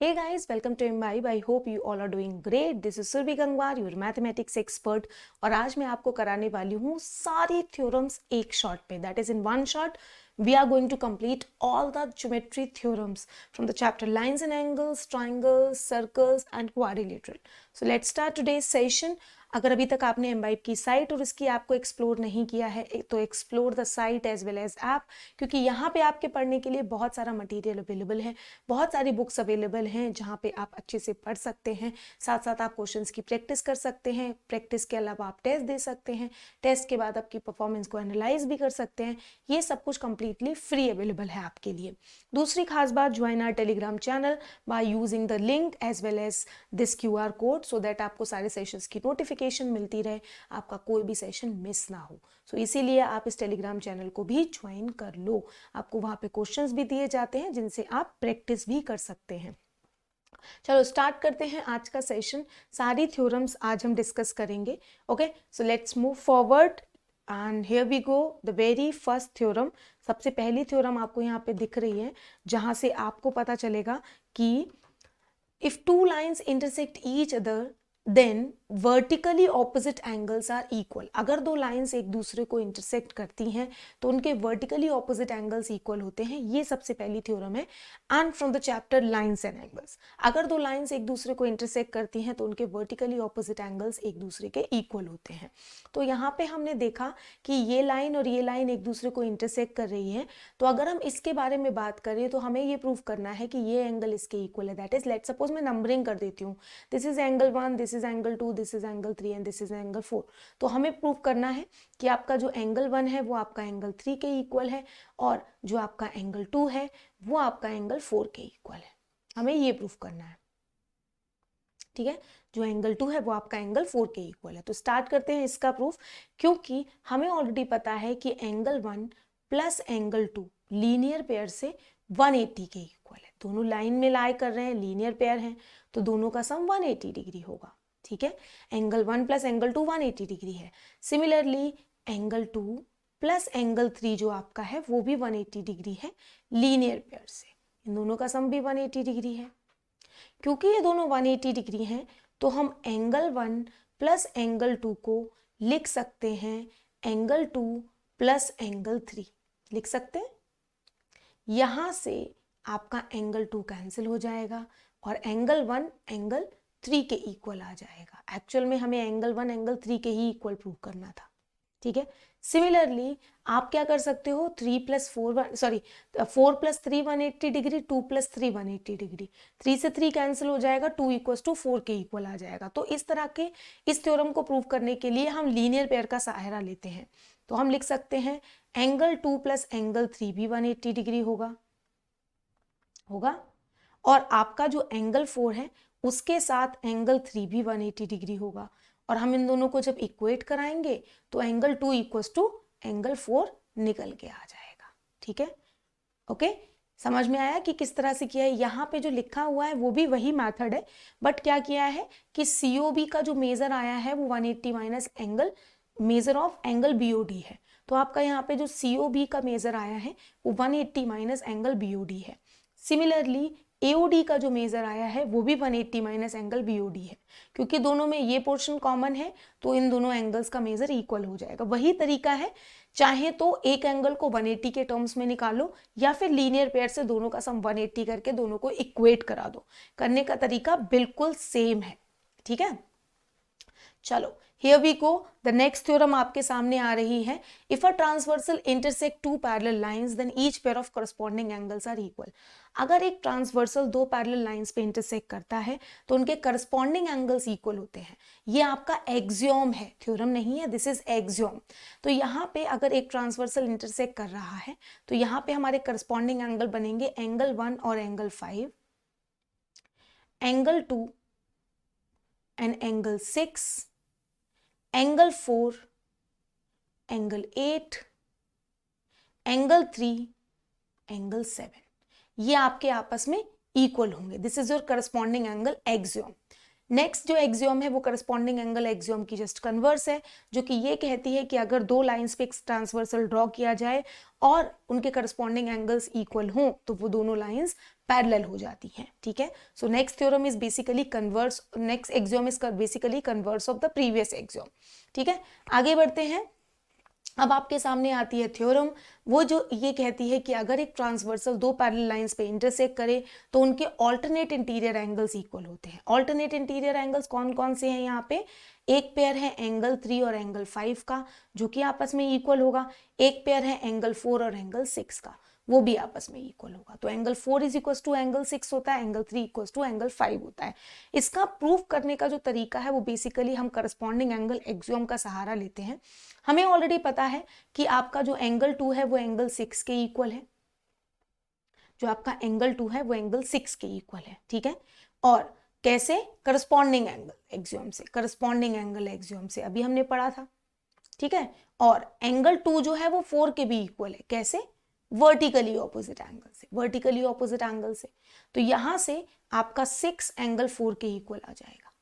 Hey guys, welcome to Imbibe. I hope you all are doing great. This is Surbi Gangwar, your mathematics expert. और आज मैं आपको कराने वाली हूँ सारी थ्योरम्स एक शॉट पे. That is in one shot. We are going to complete all the geometry theorems from the chapter lines and angles, triangles, circles and quadrilateral. So let's start today's session. अगर अभी तक आपने imbibe की site और इसकी app को explore नहीं किया है तो explore the site as well as app, क्योंकि यहाँ पे आपके पढ़ने के लिए बहुत सारा मटेरियल अवेलेबल है, बहुत सारी बुक्स अवेलेबल हैं जहाँ पे आप अच्छे से पढ़ सकते हैं. साथ साथ आप क्वेश्चंस की प्रैक्टिस कर सकते हैं. प्रैक्टिस के अलावा आप टेस्ट दे सकते हैं. टेस्ट के बाद आपकी परफॉर्मेंस को एनालाइज भी कर सकते हैं. ये सब कुछ कंप्लीटली फ्री अवेलेबल है आपके लिए. दूसरी खास बात, join our Telegram channel by using the link as well as this QR code so that आपको सारे सेशंस की नोटिफिकेशन मिलती रहे, आपका कोई भी सेशन मिस ना हो. सो इसीलिए आप इस टेलीग्राम चैनल को भी ज्वाइन कर लो. आपको वहाँ पे क्वेश्चंस भी दिए जाते हैं जिनसे आप प्रैक्टिस भी कर सकते हैं. चलो स्टार्ट करते हैं आज का सेशन. सारी थ्योरम्स आज हम डिस्कस करेंगे. Okay, so let's move forward and here we go. The very first theorem, सबसे पहली थ्योरम आपको यहाँ पे दिख रही है, जहाँ से आपको पता चलेगा कि if two lines intersect each other then vertically opposite angles are equal. अगर दो लाइंस एक दूसरे को इंटरसेक्ट करती हैं तो उनके वर्टिकली ऑपोजिट एंगल्स इक्वल होते हैं. ये सबसे पहली थ्योरम है. And from the chapter lines and angles, अगर दो लाइंस एक दूसरे को इंटरसेक्ट करती हैं तो उनके वर्टिकली ऑपोजिट एंगल्स एक दूसरे के इक्वल होते हैं. तो यहाँ पे हमने देखा कि ये लाइन और ये लाइन एक दूसरे को इंटरसेक्ट कर रही है. तो अगर हम इसके बारे में बात करें तो हमें ये प्रूव करना है कि ये एंगल इसके इक्वल है. दैट इज, लेट सपोज मैं नंबरिंग कर देती हूँ. This is angle 1, this is angle 2, this is angle 3 and this is angle 4. तो हमें प्रूव करना है कि आपका जो एंगल 1 है वो आपका एंगल 3 के इक्वल है और जो आपका एंगल 2 है वो आपका एंगल 4 के इक्वल है. हमें ये प्रूव करना है. ठीक है, जो एंगल 2 है वो आपका एंगल 4 के इक्वल है. तो स्टार्ट करते हैं इसका प्रूफ, क्योंकि हमें ऑलरेडी पता है कि angle 1 plus angle 2 linear pair से 180 के इक्वल है. दोनों लाइन में लाई कर रहे हैं, लीनियर पेयर हैं, तो दोनों का सम 180 डिग्री होगा. ठीक है, एंगल 1 प्लस एंगल 2 180 डिग्री है. सिमिलरली एंगल 2 प्लस एंगल 3 जो आपका है वो भी 180 डिग्री है लीनियर पेयर से. इन दोनों का सम भी 180 डिग्री है. क्योंकि ये दोनों 180 डिग्री हैं तो हम एंगल 1 प्लस एंगल 2 को लिख सकते हैं एंगल 2 प्लस एंगल 3 लिख सकते हैं. यहाँ से आपका एंगल 2 कैंसिल हो जाएगा और एंगल 1 एंगल 3 के इक्वल आ जाएगा. एक्चुअल में हमें एंगल 1 एंगल 3 के ही इक्वल प्रूव करना था. ठीक है, सिमिलरली आप क्या कर सकते हो, 4 प्लस 3 180 डिग्री, 2 प्लस 3 180 डिग्री. 3 से 3 कैंसिल हो जाएगा, 2 इक्वल्स टू 4 के इक्वल आ जाएगा. तो इस तरह के इस थ्योरम को प्रूव करने के लिए हम लीनियर पेयर का सहारा लेते हैं. तो हम लिख सकते हैं एंगल 2 प्लस एंगल 3 भी 180 डिग्री होगा और आपका जो एंगल 4 है उसके साथ एंगल 3 भी 180 डिग्री होगा. और हम इन दोनों को जब इक्वेट कराएंगे तो एंगल 2 इक्वल्स टू एंगल 4 निकल के आ जाएगा. ठीक है, ओके, समझ में आया कि किस तरह से किया है. यहाँ पे जो लिखा हुआ है वो भी वही मेथड है, बट क्या किया है कि COB का जो मेजर आया है वो 180 minus angle measure of angle BOD है. तो आपका यहाँ पे जो COB का मेजर आया है वो 180 माइनस एंगल BOD है. सिमिलरली AOD का जो मेजर आया है वो भी 180 माइनस एंगल BOD है. क्योंकि दोनों में ये पोर्शन कॉमन है तो इन दोनों एंगल्स का मेजर इक्वल हो जाएगा. वही तरीका है, चाहे तो एक एंगल को 180 के टर्म्स में निकालो या फिर लीनियर पेयर से दोनों का सम 180 करके दोनों को इक्वेट करा दो. करने का तरीका बिल्कुल सेम है. ठीक है, चलो here we go. The next theorem आपके सामने आ रही है. If a transversal intersect two parallel lines then each pair of corresponding angles are equal. अगर एक ट्रांसवर्सल दो पैरेलल लाइंस पे इंटरसेक्ट करता है तो उनके करस्पॉन्डिंग एंगल्स इक्वल होते हैं. ये आपका एक्सियोम है, थ्योरम नहीं है, दिस इज एक्सियोम. तो यहाँ पे अगर एक ट्रांसवर्सल इंटरसेक्ट कर रहा है तो यहाँ पे हमारे करस्पॉन्डिंग एंगल बनेंगे एंगल 1 और angle 5, angle 2 and angle 6, angle 4, angle 8, angle 3, angle 7. ये आपके आपस में इक्वल होंगे. This is your corresponding angle axiom. Next जो एक्सियोम है वो करस्पॉन्डिंग एंगल एक्सियोम की जस्ट कन्वर्स है, जो कि ये कहती है कि अगर दो लाइंस पे एक ट्रांसवर्सल ड्रॉ किया जाए और उनके करस्पॉन्डिंग एंगल्स इक्वल हों तो वो दोनों लाइंस पैरेलल हो जाती हैं, ठीक है। So next theorem is basically converse, next axiom is basically converse of the previous axiom, ठीक है। आगे बढ़ते हैं। अब आपके सामने आती है थ्योरम, वो जो ये कहती है कि अगर एक ट्रांसवर्सल दो पैरेलल लाइंस पे इंटरसेक्ट करे तो उनके ऑल्टरनेट इंटीरियर एंगल्स इक्वल होते हैं। ऑल्टरनेट इंटीरियर एंगल्स कौन कौन से हैं यहाँ पे? एक पेयर है एंगल 3 और एंगल 5 का, जो कि आपस में इक्वल होगा। एक पेयर है एंगल 4 और एंगल 6 का, वो भी आपस में इक्वल होगा। तो angle 4 is equal to angle 6 होता है, एंगल 3 इक्वल टू एंगल 5 होता है। इसका प्रूफ करने का जो तरीका है वो बेसिकली हम करस्पॉन्डिंग एंगल एक्सियोम का सहारा लेते हैं। हमें ऑलरेडी पता है कि आपका जो एंगल 2 है वो एंगल 6 के इक्वल है, जो आपका एंगल 2 है वो एंगल 6 के इक्वल है, ठीक है। और कैसे? करस्पॉन्डिंग एंगल एक्सियोम से, करस्पॉन्डिंग एंगल एक्सियोम से अभी हमने पढ़ा था, ठीक है। और एंगल 2 जो है वो 4 के भी इक्वल है, कैसे? वर्टिकली ऑपोजिट एंगल से, वर्टिकली ऑपोजिट एंगल से। तो यहां से आपका 6 एंगल 4 के इक्वल आ जाएगा।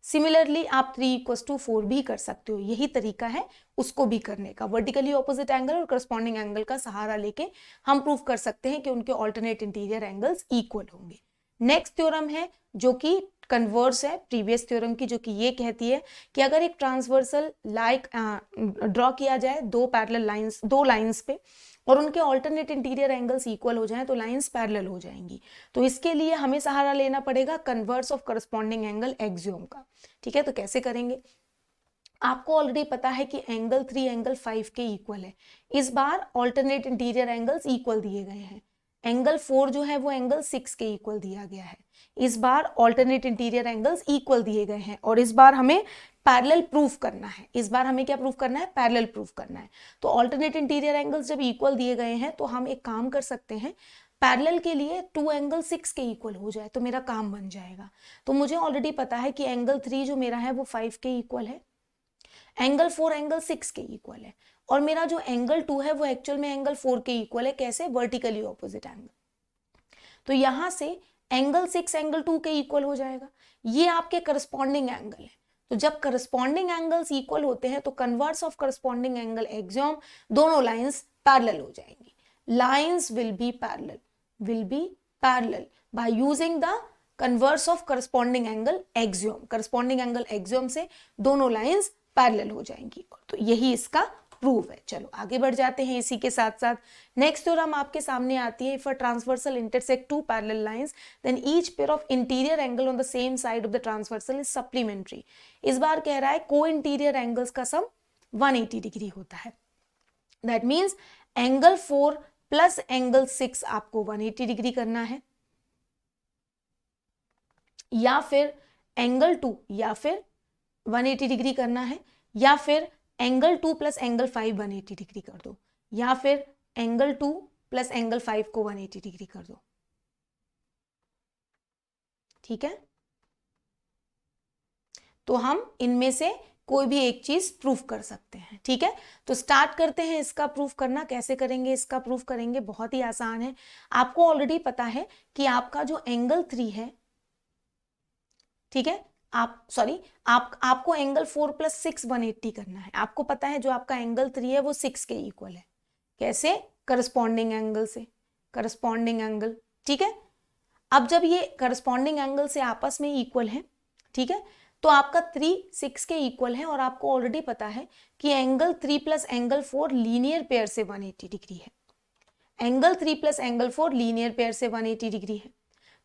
सिमिलरली आप 3 इक्वल टू 4 भी कर सकते हो, यही तरीका है उसको भी करने का। वर्टिकली ऑपोजिट एंगल और करस्पॉन्डिंग एंगल का सहारा लेके हम प्रूव कर सकते हैं कि उनके ऑल्टरनेट इंटीरियर एंगल्स इक्वल होंगे। नेक्स्ट थ्योरम है जो कि कन्वर्स है प्रीवियस थ्योरम की, जो कि ये कहती है कि अगर एक ट्रांसवर्सल ड्रॉ किया जाए दो पैरेलल लाइंस, दो लाइंस पे, और उनके ऑल्टरनेट इंटीरियर एंगल्स इक्वल हो जाएं तो लाइंस पैरेलल हो जाएंगी। तो इसके लिए हमें सहारा लेना पड़ेगा converse of corresponding angle axiom का, ठीक है। तो कैसे करेंगे? आपको ऑलरेडी पता है कि एंगल 3 एंगल 5 के इक्वल है। इस बार ऑल्टरनेट इंटीरियर एंगल्स इक्वल दिए गए हैं। एंगल 4 जो है वो एंगल 6 के इक्वल दिया गया है। इस बार ऑल्टरनेट इंटीरियर एंगल्स इक्वल दिए गए हैं और इस बार हमें पैरेलल प्रूफ करना है। इस बार हमें क्या प्रूफ करना है? पैरेलल प्रूफ करना है। तो ऑल्टरनेट इंटीरियर एंगल्स जब इक्वल दिए गए हैं तो हम एक काम कर सकते हैं, पैरेलल के लिए 2 एंगल 6 के इक्वल हो जाए तो मेरा काम बन जाएगा। तो मुझे ऑलरेडी पता है कि एंगल 3 जो मेरा है वो 5 के इक्वल है, एंगल 4 एंगल 6 के इक्वल है, और मेरा जो एंगल 2 है वो एक्चुअल में एंगल 4 के इक्वल है। कैसे? Vertically opposite angle. तो यहां से एंगल 6 एंगल 2 के इक्वल हो जाएगा। ये आपके करस्पॉन्डिंग एंगल है। तो जब करस्पॉन्डिंग एंगल्स इक्वल होते हैं तो converse of corresponding angle axiom, दोनों लाइंस पैरेलल हो जाएंगी। Lines will be parallel bye using the converse of corresponding angle axiom. Corresponding angle axiom से दोनों लाइंस पैरेलल हो जाएंगी। तो यही इसका प्रूफ है। चलो आगे बढ़ जाते हैं इसी के साथ साथ। नेक्स्ट थ्योरम आपके सामने आती है, if a transversal intersect two parallel lines then each pair of interior angle on the same side of the transversal is supplementary. इस बार कह रहा है को इंटीरियर एंगल्स का सम 180 डिग्री होता है। That means angle 4 plus angle 6 आपको 180 डिग्री करना है, या फिर एंगल 2 या फिर 180 डिग्री करना है, या फिर एंगल 2 प्लस एंगल 5 180 डिग्री कर दो, या फिर एंगल 2 प्लस एंगल 5 को 180 डिग्री कर दो, ठीक है। तो हम इनमें से कोई भी एक चीज प्रूफ कर सकते हैं, ठीक है। तो स्टार्ट करते हैं इसका प्रूफ करना। कैसे करेंगे इसका प्रूफ करेंगे? बहुत ही आसान है। आपको ऑलरेडी पता है कि आपका जो एंगल 3 है, ठीक है, आपको एंगल 4 प्लस 6 180 करना है। आपको पता है जो आपका एंगल 3 है वो 6 के इक्वल है। कैसे? करस्पॉन्डिंग एंगल से, करस्पॉन्डिंग एंगल, ठीक है। अब जब ये करस्पॉन्डिंग एंगल से आपस में इक्वल है, ठीक है, तो आपका 3 6 के इक्वल है, और आपको ऑलरेडी पता है कि angle 3 plus angle 4 linear pair से 180 डिग्री है। Angle 3 plus angle 4 linear pair से 180 डिग्री है।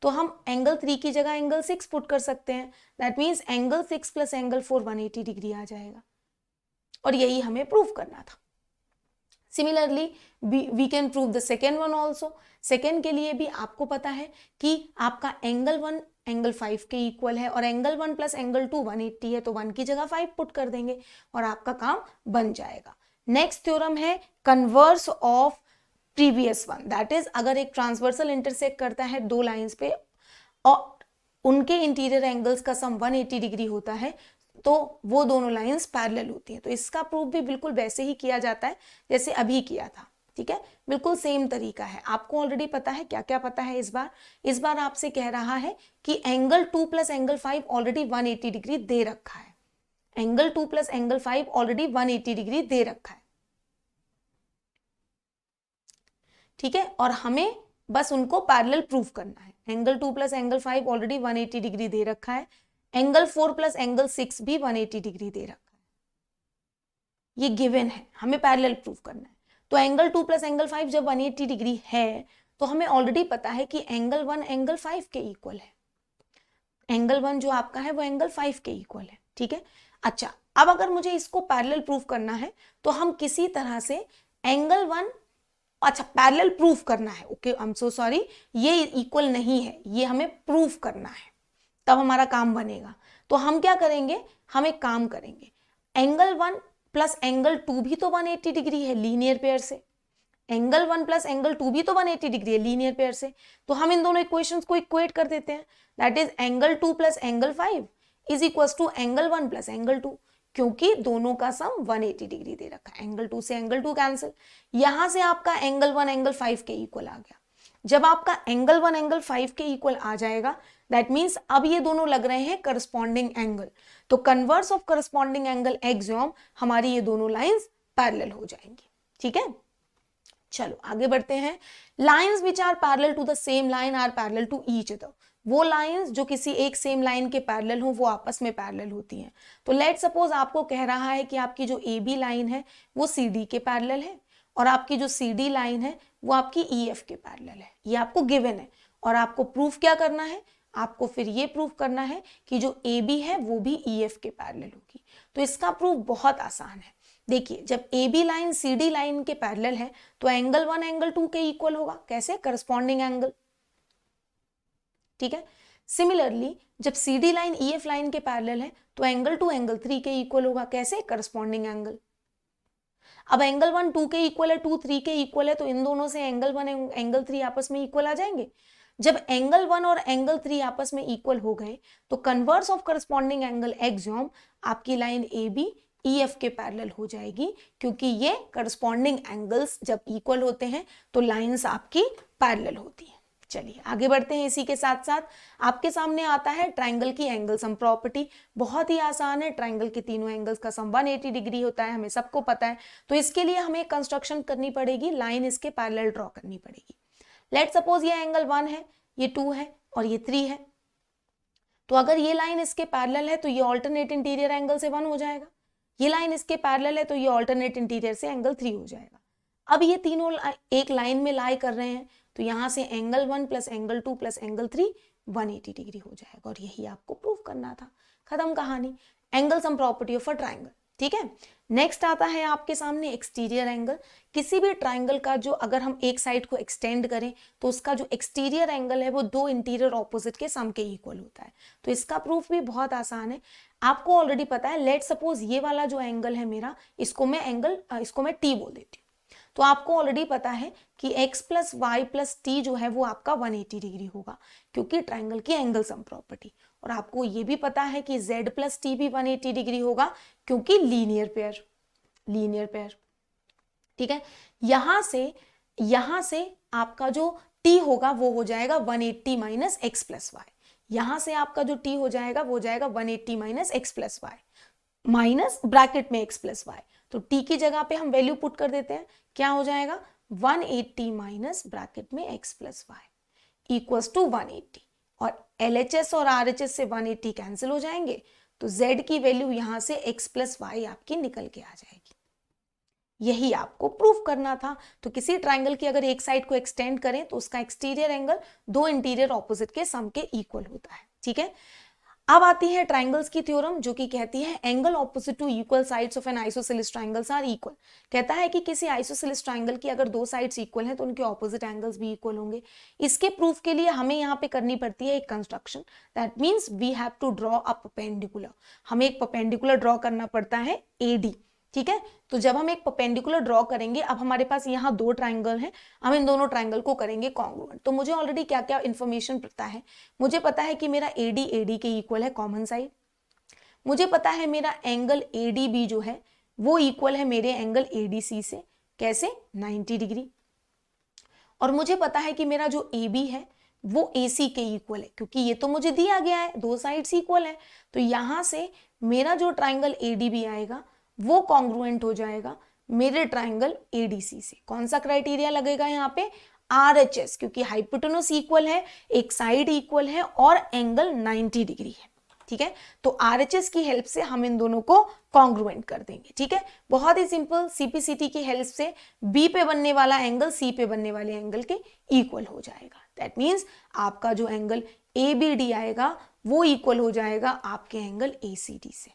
तो हम एंगल 3 की जगह एंगल 6 पुट कर सकते हैं। That means angle 6 plus angle 4 180 degree आ जाएगा, और यही हमें प्रूव करना था। Similarly we can prove the second one also. Second के लिए भी आपको पता है कि आपका एंगल 1 एंगल 5 के इक्वल है, और एंगल 1 प्लस एंगल 2 180 है, तो 1 की जगह 5 पुट कर देंगे और आपका काम बन जाएगा। नेक्स्ट थ्योरम है converse of previous one. That is अगर एक ट्रांसवर्सल इंटरसेक्ट करता है दो लाइंस पे और उनके इंटीरियर एंगल्स का सम 180 डिग्री होता है, तो वो दोनों लाइंस पैरेलल होती हैं। तो इसका प्रूफ भी बिल्कुल वैसे ही किया जाता है जैसे अभी किया था। ठीक है, बिल्कुल सेम तरीका है। आपको ऑलरेडी पता है, क्या क्या पता है इस बार आपसे कह रहा है कि angle 2 plus angle 5 already 180 degree दे रखा है। Angle 2 plus angle 5 already 180 degree दे रखा है, ठीक है, और हमें बस उनको पैरेलल प्रूफ करना है। Angle 2 plus angle 5 already 180 degree दे रखा है, एंगल 4 प्लस एंगल 6 भी 180 डिग्री दे रखा है, ये गिवन है, हमें पैरेलल प्रूफ करना है। तो एंगल 2 प्लस एंगल 5 जब 180 डिग्री है तो हमें ऑलरेडी पता है कि एंगल 1 एंगल 5 के इक्वल है। एंगल 1 जो आपका है वो एंगल 5 के इक्वल है, ठीक है। अच्छा, अब अगर मुझे इसको पैरेलल प्रूफ करना है तो हम किसी तरह से एंगल 1, अच्छा पैरेलल प्रूफ करना है, okay I am so sorry, ये इक्वल नहीं है, ये हमें प्रूफ करना है, तब हमारा काम बनेगा। तो हम क्या करेंगे, हम एक काम करेंगे, एंगल 1 प्लस एंगल 2 भी तो 180 डिग्री है लीनियर पेयर से, एंगल 1 प्लस एंगल 2 भी तो 180 डिग्री है लीनियर पेयर से, तो हम इन दोनों इक्वेशंस को इक्वेट कर देते हैं। That is angle 2 plus angle 5 is equal to angle 1 plus angle 2, क्योंकि दोनों का सम 180 डिग्री दे रखा है। एंगल 2 से एंगल 2 कैंसिल, यहां से आपका एंगल 1 एंगल 5 के इक्वल आ गया। जब आपका एंगल 1 एंगल 5 के इक्वल आ जाएगा, दैट मीन्स अब ये दोनों लग रहे हैं करस्पॉन्डिंग एंगल, तो converse of corresponding angle axiom, हमारी ये दोनों लाइंस पैरेलल हो जाएंगी, ठीक है। चलो आगे बढ़ते हैं। Lines which are parallel to the same line are parallel to each other, वो लाइंस जो किसी एक सेम लाइन के पैरेलल हो वो आपस में पैरेलल होती हैं। तो लेट सपोज आपको कह रहा है कि आपकी जो ए बी लाइन है वो सी डी के पैरेलल है, और आपकी जो सी डी लाइन है वो आपकी ई एफ के पैरेलल है, ये आपको गिवन है। और आपको प्रूफ क्या करना है, आपको फिर ये प्रूफ करना है कि जो ए बी है वो भी ई एफ के पैरेलल होगी। तो इसका प्रूफ बहुत आसान है। देखिए, जब A B line C D line के पैरेलल है तो एंगल 1 एंगल 2 के इक्वल होगा, कैसे, करस्पॉन्डिंग एंगल, ठीक है। सिमिलरली जब C D line E F line के पैरेलल है तो एंगल 2 एंगल 3 के इक्वल होगा, कैसे, करस्पॉन्डिंग एंगल। अब एंगल 1 2 के इक्वल है, 2 3 के इक्वल है, तो इन दोनों से एंगल 1 एंगल 3 आपस में इक्वल आ जाएंगे। जब एंगल 1 और एंगल 3 आपस में इक्वल हो गए तो converse of corresponding angle axiom, आपकी line A B E F के पैरेलल हो जाएगी, क्योंकि ये करस्पॉन्डिंग एंगल्स जब इक्वल होते हैं तो लाइंस आपकी पैरेलल होती हैं। चलिए आगे बढ़ते हैं। इसी के साथ साथ आपके सामने आता है ट्राइंगल की एंगल सम प्रॉपर्टी। बहुत ही आसान है, ट्राइंगल के तीनों एंगल्स का सम 180 डिग्री होता है, हमें सबको पता है। तो इसके लिए हमें कंस्ट्रक्शन करनी पड़ेगी, लाइन इसके पैरेलल ड्रॉ करनी पड़ेगी। लेट सपोज ये एंगल 1 है, ये 2 है और ये 3 है, तो अगर ये लाइन इसके पैरेलल है तो ये ऑल्टरनेट इंटीरियर एंगल से 1 हो जाएगा, ये लाइन इसके पैरेलल है तो ये ऑल्टरनेट इंटीरियर से एंगल 3 हो जाएगा। अब ये तीनों एक लाइन में लाई कर रहे हैं, तो यहां से angle 1 plus angle 2 plus angle 3 180 degree हो जाएगा, और यही आपको प्रूफ करना था, खत्म कहानी। Angle sum property of a triangle, ठीक है। नेक्स्ट आता है आपके सामने एक्सटीरियर एंगल। किसी भी ट्राइंगल का जो अगर हम एक साइड को एक्सटेंड करें तो उसका जो एक्सटीरियर एंगल है वो दो इंटीरियर ऑपोजिट के सम के इक्वल होता है। तो इसका प्रूफ भी बहुत आसान है, आपको ऑलरेडी पता है। लेट सपोज ये वाला जो एंगल है मेरा, इसको मैं टी बोल देती हूँ। तो आपको ऑलरेडी पता है कि x plus y plus t जो है वो आपका 180 डिग्री होगा, क्योंकि ट्राइंगल की एंगल सम प्रॉपर्टी। और आपको ये भी पता है कि z प्लस टी भी 180 डिग्री होगा, क्योंकि लीनियर पेयर, ठीक है। यहां से आपका जो t होगा वो हो जाएगा 180 माइनस एक्स प्लस वाई। यहां से आपका जो t हो जाएगा वो जाएगा 180 minus x plus y, minus bracket में x प्लस वाई। तो t की जगह पे हम वैल्यू पुट कर देते हैं, क्या हो जाएगा 180 माइनस ब्रैकेट में x plus y equals to 180, और LHS और RHS से 180 कैंसिल हो जाएंगे, तो z की वैल्यू यहां से x प्लस वाई आपकी निकल के आ जाएगी। यही आपको प्रूफ करना था। तो किसी ट्राइंगल की अगर एक साइड को एक्सटेंड करें तो उसका एक्सटीरियर एंगल दो इंटीरियर ऑपोजिट के सम के इक्वल होता है, ठीक है। अब आती है ट्राइंगल्स की थ्योरम, जो कि कहती है angle opposite to equal sides of an isosceles triangles are equal. कहता है कि किसी आइसोसेलेस ट्राइंगल की अगर दो साइड्स इक्वल हैं तो उनके ऑपोजिट एंगल्स भी इक्वल होंगे। इसके प्रूफ के लिए हमें यहाँ पे करनी पड़ती है एक construction, that means we have to draw a perpendicular. हमें एक परपेंडिकुलर ड्रॉ करना पड़ता है AD, ठीक है। तो जब हम एक परपेंडिकुलर ड्रॉ करेंगे, अब हमारे पास यहाँ दो ट्राइंगल हैं, हम इन दोनों ट्राइंगल को करेंगे कॉन्ग्रुएंट। तो मुझे ऑलरेडी क्या क्या इन्फॉर्मेशन पता है, मुझे पता है कि मेरा AD के इक्वल है कॉमन साइड, मुझे पता है मेरा एंगल ADB जो है वो इक्वल है मेरे एंगल ADC से, कैसे 90 डिग्री। और मुझे पता है कि मेरा जो AB है वो AC के इक्वल है, क्योंकि ये तो मुझे दिया गया है, दो साइड्स इक्वल है। तो यहां से मेरा जो ट्राइंगल ADB आएगा वो कॉन्ग्रुएंट हो जाएगा मेरे ट्राइंगल ADC से। कौन सा क्राइटेरिया लगेगा यहाँ पे? RHS, क्योंकि हाइपोटेनस इक्वल है, एक साइड इक्वल है और एंगल 90 डिग्री है। ठीक है, तो RHS की हेल्प से हम इन दोनों को कॉन्ग्रुएंट कर देंगे। ठीक है, बहुत ही सिंपल। CPCT की हेल्प से B पे बनने वाला एंगल C पे बनने वाले एंगल के इक्वल हो जाएगा। दैट मीन्स आपका जो एंगल ABD आएगा वो इक्वल हो जाएगा आपके एंगल ACD से।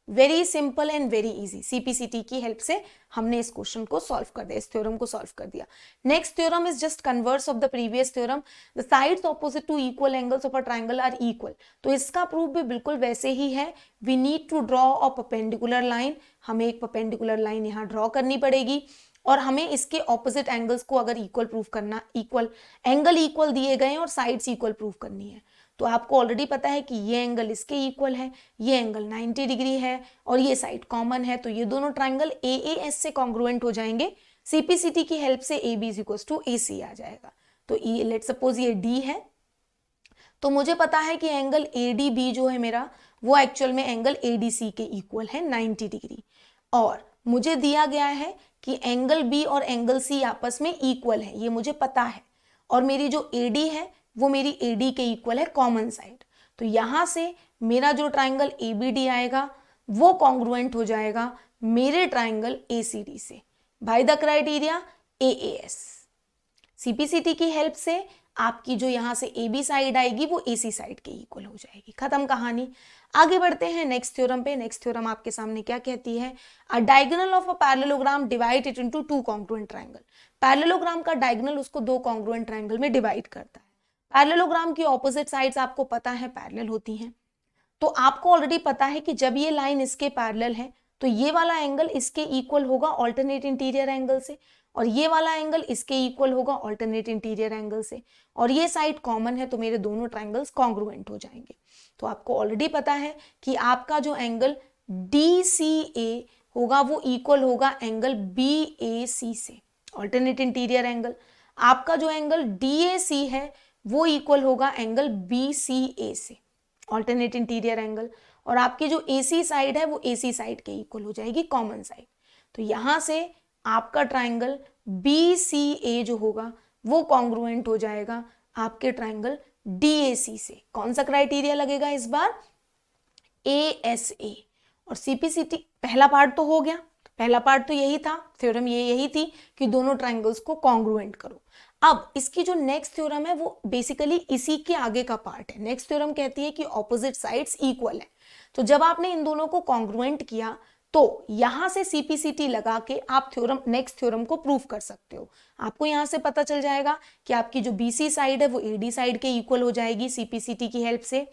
Very simple and very easy. CPCT की हेल्प से हमने इस क्वेश्चन को सॉल्व कर दिया, इस थ्योरम को सॉल्व कर दिया। Next theorem is just converse of the previous theorem. The sides opposite to equal angles of a triangle are equal. तो इसका प्रूफ भी बिल्कुल वैसे ही है। We need to draw a perpendicular line. हमें एक परपेंडिकुलर लाइन यहाँ ड्रॉ करनी पड़ेगी और हमें इसके ऑपोजिट एंगल्स को अगर इक्वल प्रूफ करना, इक्वल एंगल इक्वल दिए गए और साइड्स इक्वल प्रूफ करनी है। तो आपको ऑलरेडी पता है कि ये एंगल इसके इक्वल है, ये एंगल 90 डिग्री है और ये साइड कॉमन है, तो ये दोनों ट्राइंगल AAS से कॉन्ग्रुएंट हो जाएंगे। CPCT की हेल्प से AB = AC आ जाएगा। तो लेट सपोज ये D है, तो मुझे पता है कि एंगल ADB जो है मेरा वो एक्चुअल में एंगल ADC के इक्वल है 90 डिग्री। और मुझे दिया गया है कि एंगल B और एंगल C आपस में इक्वल है, ये मुझे पता है। और मेरी जो AD है वो मेरी AD के इक्वल है कॉमन साइड। तो यहां से मेरा जो ट्राइंगल ABD आएगा वो कॉन्ग्रुएंट हो जाएगा मेरे ट्राइंगल ACD से by the criteria AAS। CPCT की हेल्प से आपकी जो यहां से AB साइड आएगी वो AC साइड के इक्वल हो जाएगी। खत्म कहानी। आगे बढ़ते हैं नेक्स्ट थ्योरम पे। नेक्स्ट थ्योरम आपके सामने क्या कहती है? अ diagonal of a parallelogram divide it into two congruent triangle. Parallelogram का डायगोनल उसको दो कॉन्ग्रुएंट ट्राइंगल में डिवाइड करता है। पैरेललोग्राम की ऑपोजिट साइड्स आपको पता है पैरेलल होती हैं। तो आपको ऑलरेडी पता है कि जब ये लाइन इसके पैरेलल है तो ये वाला एंगल इसके इक्वल होगा ऑल्टरनेट इंटीरियर एंगल से, और ये वाला एंगल इसके इक्वल होगा ऑल्टरनेट इंटीरियर एंगल से, और ये साइड कॉमन है तो मेरे दोनों ट्राइंगल्स कॉन्ग्रुएंट हो जाएंगे। तो आपको ऑलरेडी पता है कि आपका जो एंगल DCA होगा वो इक्वल होगा एंगल BAC से, ऑल्टरनेट इंटीरियर एंगल। आपका जो एंगल DAC है वो इक्वल होगा एंगल BCA से, ऑल्टरनेट इंटीरियर एंगल। और आपकी जो AC साइड है वो AC साइड के इक्वल हो जाएगी, कॉमन साइड। तो यहां से आपका ट्राइंगल BCA जो होगा वो कॉन्ग्रुएंट हो जाएगा आपके ट्राइंगल DAC से। कौन सा क्राइटेरिया लगेगा इस बार? ASA। और CPCT पहला पार्ट तो हो गया, पहला पार्ट तो यही था, थ्योरम ये यही थी कि दोनों ट्राइंगल्स को कॉन्ग्रुएंट करो। अब इसकी जो नेक्स्ट थ्योरम है वो बेसिकली इसी के आगे का पार्ट है। नेक्स्ट थ्योरम कहती है कि ऑपोजिट साइड्स इक्वल है। तो जब आपने इन दोनों को कॉन्ग्रुएंट किया तो यहां से CPCT लगा के आप थ्योरम, नेक्स्ट थ्योरम को प्रूव कर सकते हो। आपको यहां से पता चल जाएगा कि आपकी जो BC साइड है वो AD साइड के इक्वल हो जाएगी CPCT की हेल्प से।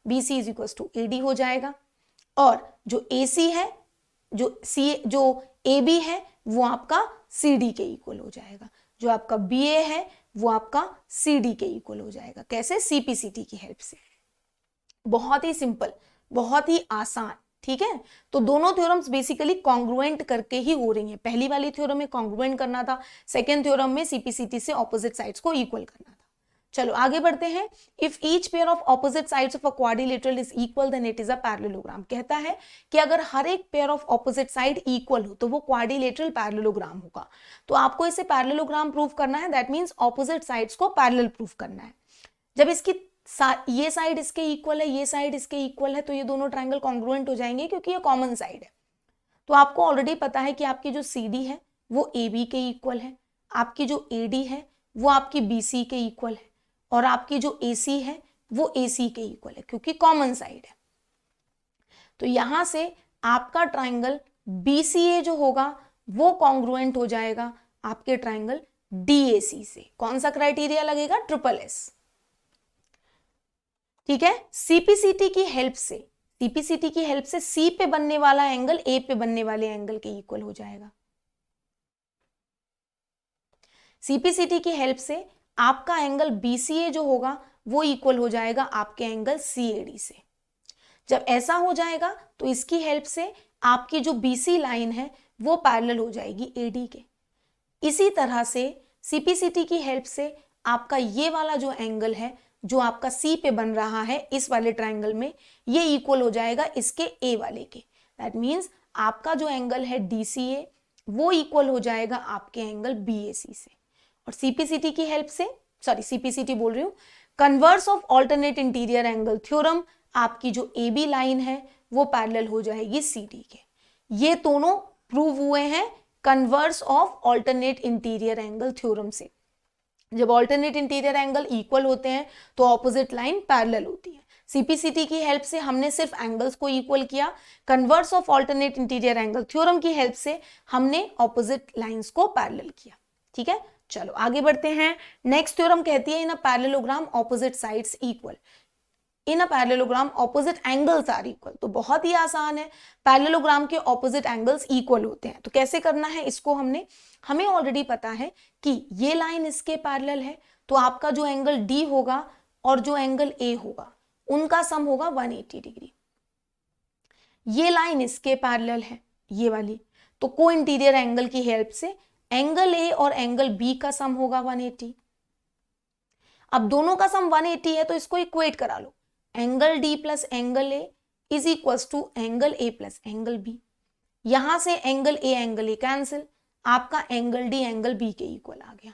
BC = AD हो जाएगा। और जो AC है, जो AB है वो आपका CD के इक्वल हो जाएगा। जो आपका BA है वो आपका CD के इक्वल हो जाएगा। कैसे? CPCT की हेल्प से। बहुत ही सिंपल, बहुत ही आसान। ठीक है, तो दोनों थ्योरम्स बेसिकली कॉन्ग्रुएंट करके ही हो रही हैं। पहली वाली थ्योरम में कॉन्ग्रुएंट करना था, सेकेंड थ्योरम में CPCT से ऑपोजिट साइड्स को इक्वल करना था। चलो आगे बढ़ते हैं। If each pair of opposite sides of a quadrilateral is equal then it is a parallelogram. कहता है कि अगर हर एक pair of opposite side equal हो तो वो क्वाड्रिलेटरल पैरेललोग्राम होगा। तो आपको इसे पैरेललोग्राम प्रूफ करना है, दैट मींस ऑपोजिट साइड्स को पैरेलल प्रूफ करना है। जब इसकी ये साइड इसके इक्वल है, ये साइड इसके इक्वल है, तो ये दोनों ट्राइंगल कॉन्ग्रुएंट हो जाएंगे क्योंकि ये कॉमन साइड है। तो आपको ऑलरेडी पता है कि आपकी जो CD है वो AB के इक्वल है, आपकी जो AD है वो आपकी BC के इक्वल है, और आपकी जो AC है वो AC के इक्वल है क्योंकि कॉमन साइड है। तो यहां से आपका ट्राइंगल BCA जो होगा वो कॉन्ग्रुएंट हो जाएगा आपके ट्राइंगल DAC से। कौन सा क्राइटेरिया लगेगा? SSS। ठीक है, CPCT की हेल्प से, CPCT की हेल्प से C पे बनने वाला एंगल A पे बनने वाले एंगल के इक्वल हो जाएगा। CPCT की हेल्प से आपका एंगल BCA जो होगा वो इक्वल हो जाएगा आपके एंगल CAD से। जब ऐसा हो जाएगा तो इसकी हेल्प से आपकी जो BC लाइन है वो पैरेलल हो जाएगी AD के। इसी तरह से सीपीसीटी की हेल्प से आपका ये वाला जो एंगल है जो आपका सी पे बन रहा है इस वाले ट्राइंगल में, ये इक्वल हो जाएगा इसके ए वाले के। दैट मीन्स आपका जो एंगल है DCA वो इक्वल हो जाएगा आपके एंगल BAC से। और सीपीसीटी की हेल्प से, सॉरी सीपीसीटी बोल रही हूं, converse of alternate interior angle theorem, आपकी जो AB लाइन है वो पैरेलल हो जाएगी CD के। ये दोनों प्रूव हुए हैं converse of alternate interior angle theorem से। जब ऑल्टरनेट इंटीरियर एंगल इक्वल होते हैं तो ऑपोजिट लाइन पैरेलल होती है। सीपीसीटी की हेल्प से हमने सिर्फ एंगल्स को इक्वल किया, converse of alternate interior angle theorem की हेल्प से हमने ऑपोजिट लाइंस को पैरेलल किया। ठीक है, चलो आगे बढ़ते हैं। नेक्स्ट थ्योरम कहती है in a parallelogram opposite sides equal, in a parallelogram opposite angles are equal. तो बहुत ही आसान है, पैरेललोग्राम के ऑपोजिट एंगल्स इक्वल होते हैं। तो कैसे करना है इसको, हमें ऑलरेडी पता है कि ये लाइन इसके पैरेलल है, तो आपका जो एंगल डी होगा और जो एंगल ए होगा उनका सम होगा 180 डिग्री। ये लाइन इसके पैरेलल है ये वाली, तो को इंटीरियर एंगल की हेल्प से एंगल ए और एंगल बी का सम होगा 180। अब दोनों का सम 180 है तो इसको इक्वेट करा लो, angle D plus angle A is equal to angle A plus angle B. यहां से एंगल ए कैंसिल, आपका एंगल डी एंगल बी के इक्वल आ गया।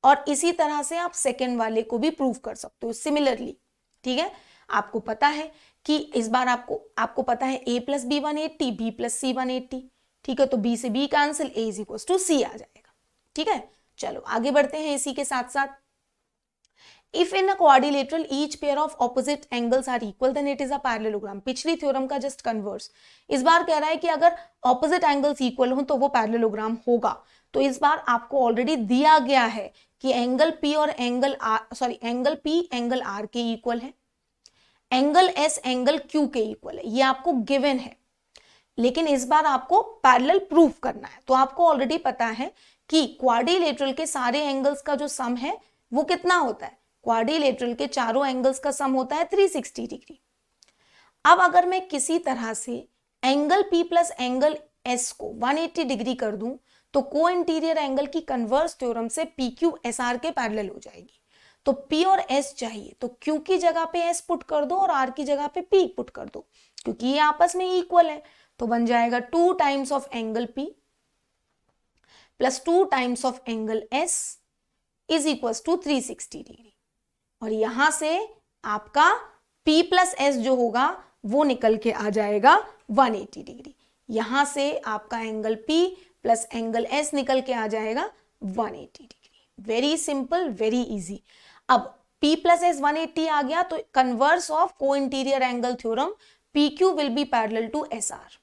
और इसी तरह से आप सेकेंड वाले को भी प्रूव कर सकते हो सिमिलरली। ठीक है, आपको पता है कि इस बार आपको पता है a plus B 180, b plus C 180। ठीक है, तो b से b cancel, a is equal to C आ जाएगा। ठीक है, चलो आगे बढ़ते हैं इसी के साथ साथ। If in a quadrilateral each pair of opposite angles are equal then it is a parallelogram। पिछली थ्योरम का जस्ट कन्वर्स। इस बार कह रहा है कि अगर ऑपोजिट एंगल्स इक्वल हो तो वो पैरेललोग्राम होगा। तो इस बार आपको ऑलरेडी दिया गया है कि एंगल P और एंगल P एंगल R के इक्वल है, एंगल S एंगल Q के इक्वल है, ये आपको गिवन है। लेकिन इस बार आपको पैरेलल प्रूफ करना है। तो आपको ऑलरेडी पता है कि क्वाड्रिलेटरल के सारे एंगल्स का जो सम है वो कितना होता है, क्वाड्रिलेटरल के चारों एंगल्स का सम होता है 360 डिग्री। अब अगर मैं किसी तरह से angle P plus angle S को 180 डिग्री कर दूं तो को इंटीरियर एंगल की कन्वर्स थ्योरम से PQ SR के पैरेलल हो जाएगी। तो P और S चाहिए तो Q की जगह पे S पुट कर दो और R की जगह पे P पुट कर दो, क्योंकि ये आपस में इक्वल है। तो बन जाएगा 2 times of angle P plus 2 times of angle S is equal to 360 degree. और यहां से आपका P प्लस S जो होगा वो निकल के आ जाएगा 180 डिग्री। यहां से आपका angle P plus angle S निकल के आ जाएगा 180 degree. Very simple, very easy. अब P प्लस S 180 आ गया तो कन्वर्स ऑफ को interior angle theorem PQ will be parallel to SR।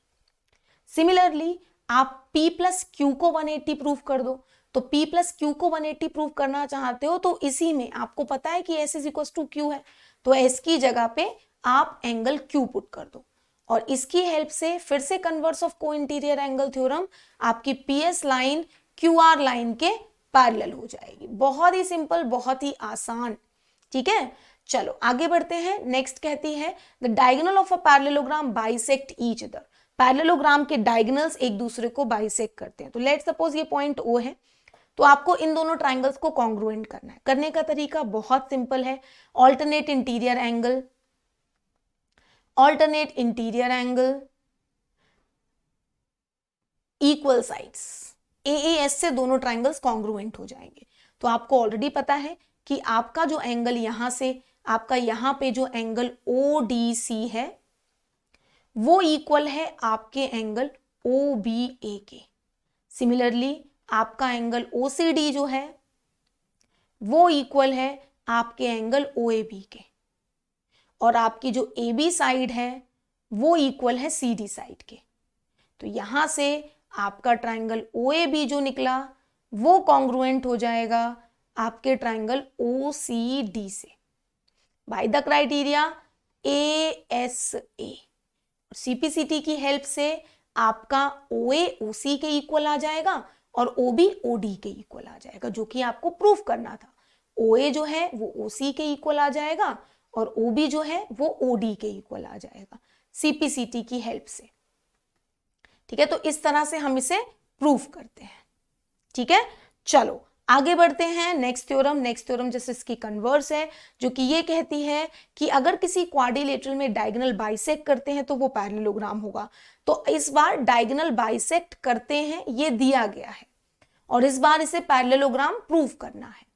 Similarly आप P प्लस Q को 180 प्रूव कर दो। तो P प्लस Q को 180 प्रूव करना चाहते हो तो इसी में आपको पता है कि S is equal to Q है, तो S की जगह पे आप एंगल Q पुट कर दो और इसकी हेल्प से फिर से कन्वर्स ऑफ को इंटीरियर एंगल थ्योरम आपकी PS लाइन QR लाइन के पैरेलल हो जाएगी। बहुत ही सिंपल, बहुत ही आसान। ठीक है, चलो आगे बढ़ते हैं। नेक्स्ट कहती है the diagonal of a parallelogram bisect each other. Parallelogram के डायगोनल्स एक दूसरे को बाइसेक्ट करते हैं। तो लेट्स सपोज ये पॉइंट O है, तो आपको इन दोनों ट्राइंगल्स को कॉन्ग्रुएंट करना है। करने का तरीका बहुत सिंपल है, alternate interior angle, alternate interior angle, equal sides, AAS से दोनों ट्राइंगल्स कॉन्ग्रुएंट हो जाएंगे। तो आपको ऑलरेडी पता है कि आपका जो एंगल यहां से आपका यहां पे जो एंगल ODC है वो इक्वल है आपके एंगल OBA के। सिमिलरली आपका एंगल OCD जो है वो इक्वल है आपके एंगल OAB के, और आपकी जो AB साइड है वो इक्वल है CD साइड के। तो यहां से आपका ट्राइंगल OAB जो निकला वो कॉन्ग्रुएंट हो जाएगा आपके ट्राइंगल OCD से by the criteria ASA। CPCT की हेल्प से आपका OA OC के इक्वल आ जाएगा और OB OD के इक्वल आ जाएगा, जो कि आपको प्रूफ करना था। OA जो है वो OC के इक्वल आ जाएगा और OB जो है वो OD के इक्वल आ जाएगा CPCT की हेल्प से। ठीक है, तो इस तरह से हम इसे प्रूफ करते हैं। ठीक है, चलो आगे बढ़ते हैं। नेक्स्ट थ्योरम जैसे इसकी कन्वर्स है, जो कि ये कहती है कि अगर किसी क्वाड्रिलेटरल में डायगोनल बाइसेक्ट करते हैं तो वो पैरेललोग्राम होगा। तो इस बार डायगोनल बाइसेक्ट करते हैं ये दिया गया है और इस बार इसे पैरेललोग्राम प्रूव करना है।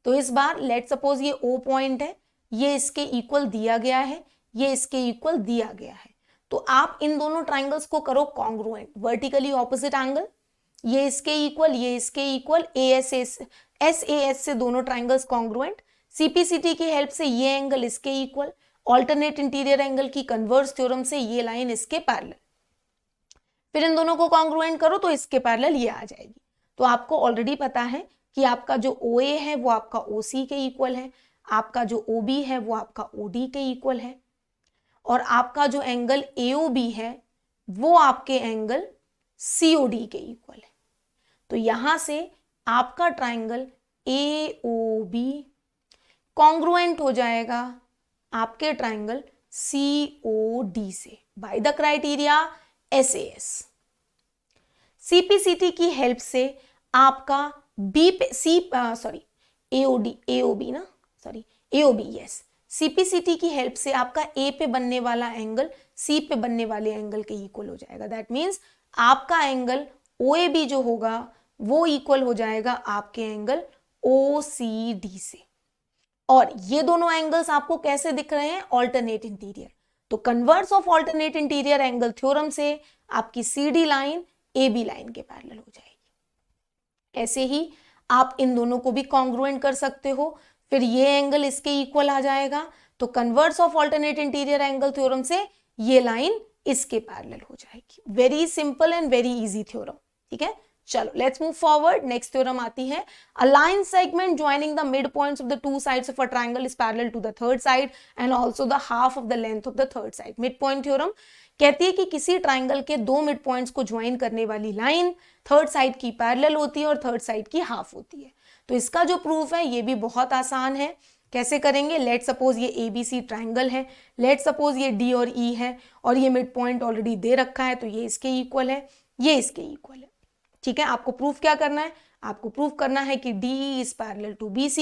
तो इस बार लेट सपोज ये O पॉइंट है, ये इसके इक्वल दिया गया है, ये इसके इक्वल दिया गया है। तो आप इन दोनों ट्राइंगल्स को करो कॉन्ग्रुएंट, वर्टिकली ऑपोजिट एंगल, ये इसके इक्वल, ये इसके इक्वल, SAS से दोनों ट्राइंगल्स कॉन्ग्रुएंट, CPCT की हेल्प से ये एंगल इसके इक्वल, ऑल्टरनेट इंटीरियर एंगल की कन्वर्स थ्योरम से ये लाइन इसके पैरेलल, फिर इन दोनों को कॉन्ग्रुएंट करो तो इसके पैरेलल ये आ जाएगी। तो आपको ऑलरेडी पता है कि आपका जो OA है वो आपका OC के इक्वल है, आपका जो OB है वो आपका OD के इक्वल है, और आपका जो एंगल AOB है वो आपके एंगल COD के इक्वल है। तो यहां से आपका ट्राइंगल AOB कॉन्ग्रुएंट हो जाएगा आपके ट्राइंगल COD से by the criteria SAS। CPCT की हेल्प से आपका AOB यस, CPCT की हेल्प से आपका A पे बनने वाला एंगल C पे बनने वाले एंगल के इक्वल हो जाएगा। दैट मीन्स आपका एंगल OAB जो होगा वो इक्वल हो जाएगा आपके एंगल OCD से। और ये दोनों एंगल्स आपको कैसे दिख रहे हैं? Alternate interior. तो converse of alternate interior angle theorem से आपकी CD लाइन AB लाइन के पैरेलल हो जाएगी। ऐसे ही आप इन दोनों को भी कॉन्ग्रुएंट कर सकते हो, फिर ये एंगल इसके इक्वल आ जाएगा। तो converse of alternate interior angle theorem से ये लाइन इसके पैरेलल हो जाएगी। Very simple and very easy theorem, ठीक है। चलो let's move forward. Next theorem आती है, a line segment joining the midpoints of the two sides of a triangle is parallel to the third side and also the half of the length of the third side. Midpoint theorem कहती है कि किसी triangle के दो mid points को join करने वाली line third side की पैरेलल होती है और थर्ड साइड की हाफ होती है। तो इसका जो प्रूफ है ये भी बहुत आसान है। कैसे करेंगे? लेट सपोज ये ABC ट्रायंगल है, लेट सपोज ये D और E है और ये मिड पॉइंट ऑलरेडी दे रखा है, तो ये इसके इक्वल है, ये इसके इक्वल है, ठीक है। आपको प्रूफ क्या करना है? आपको प्रूफ करना है कि DE is parallel to BC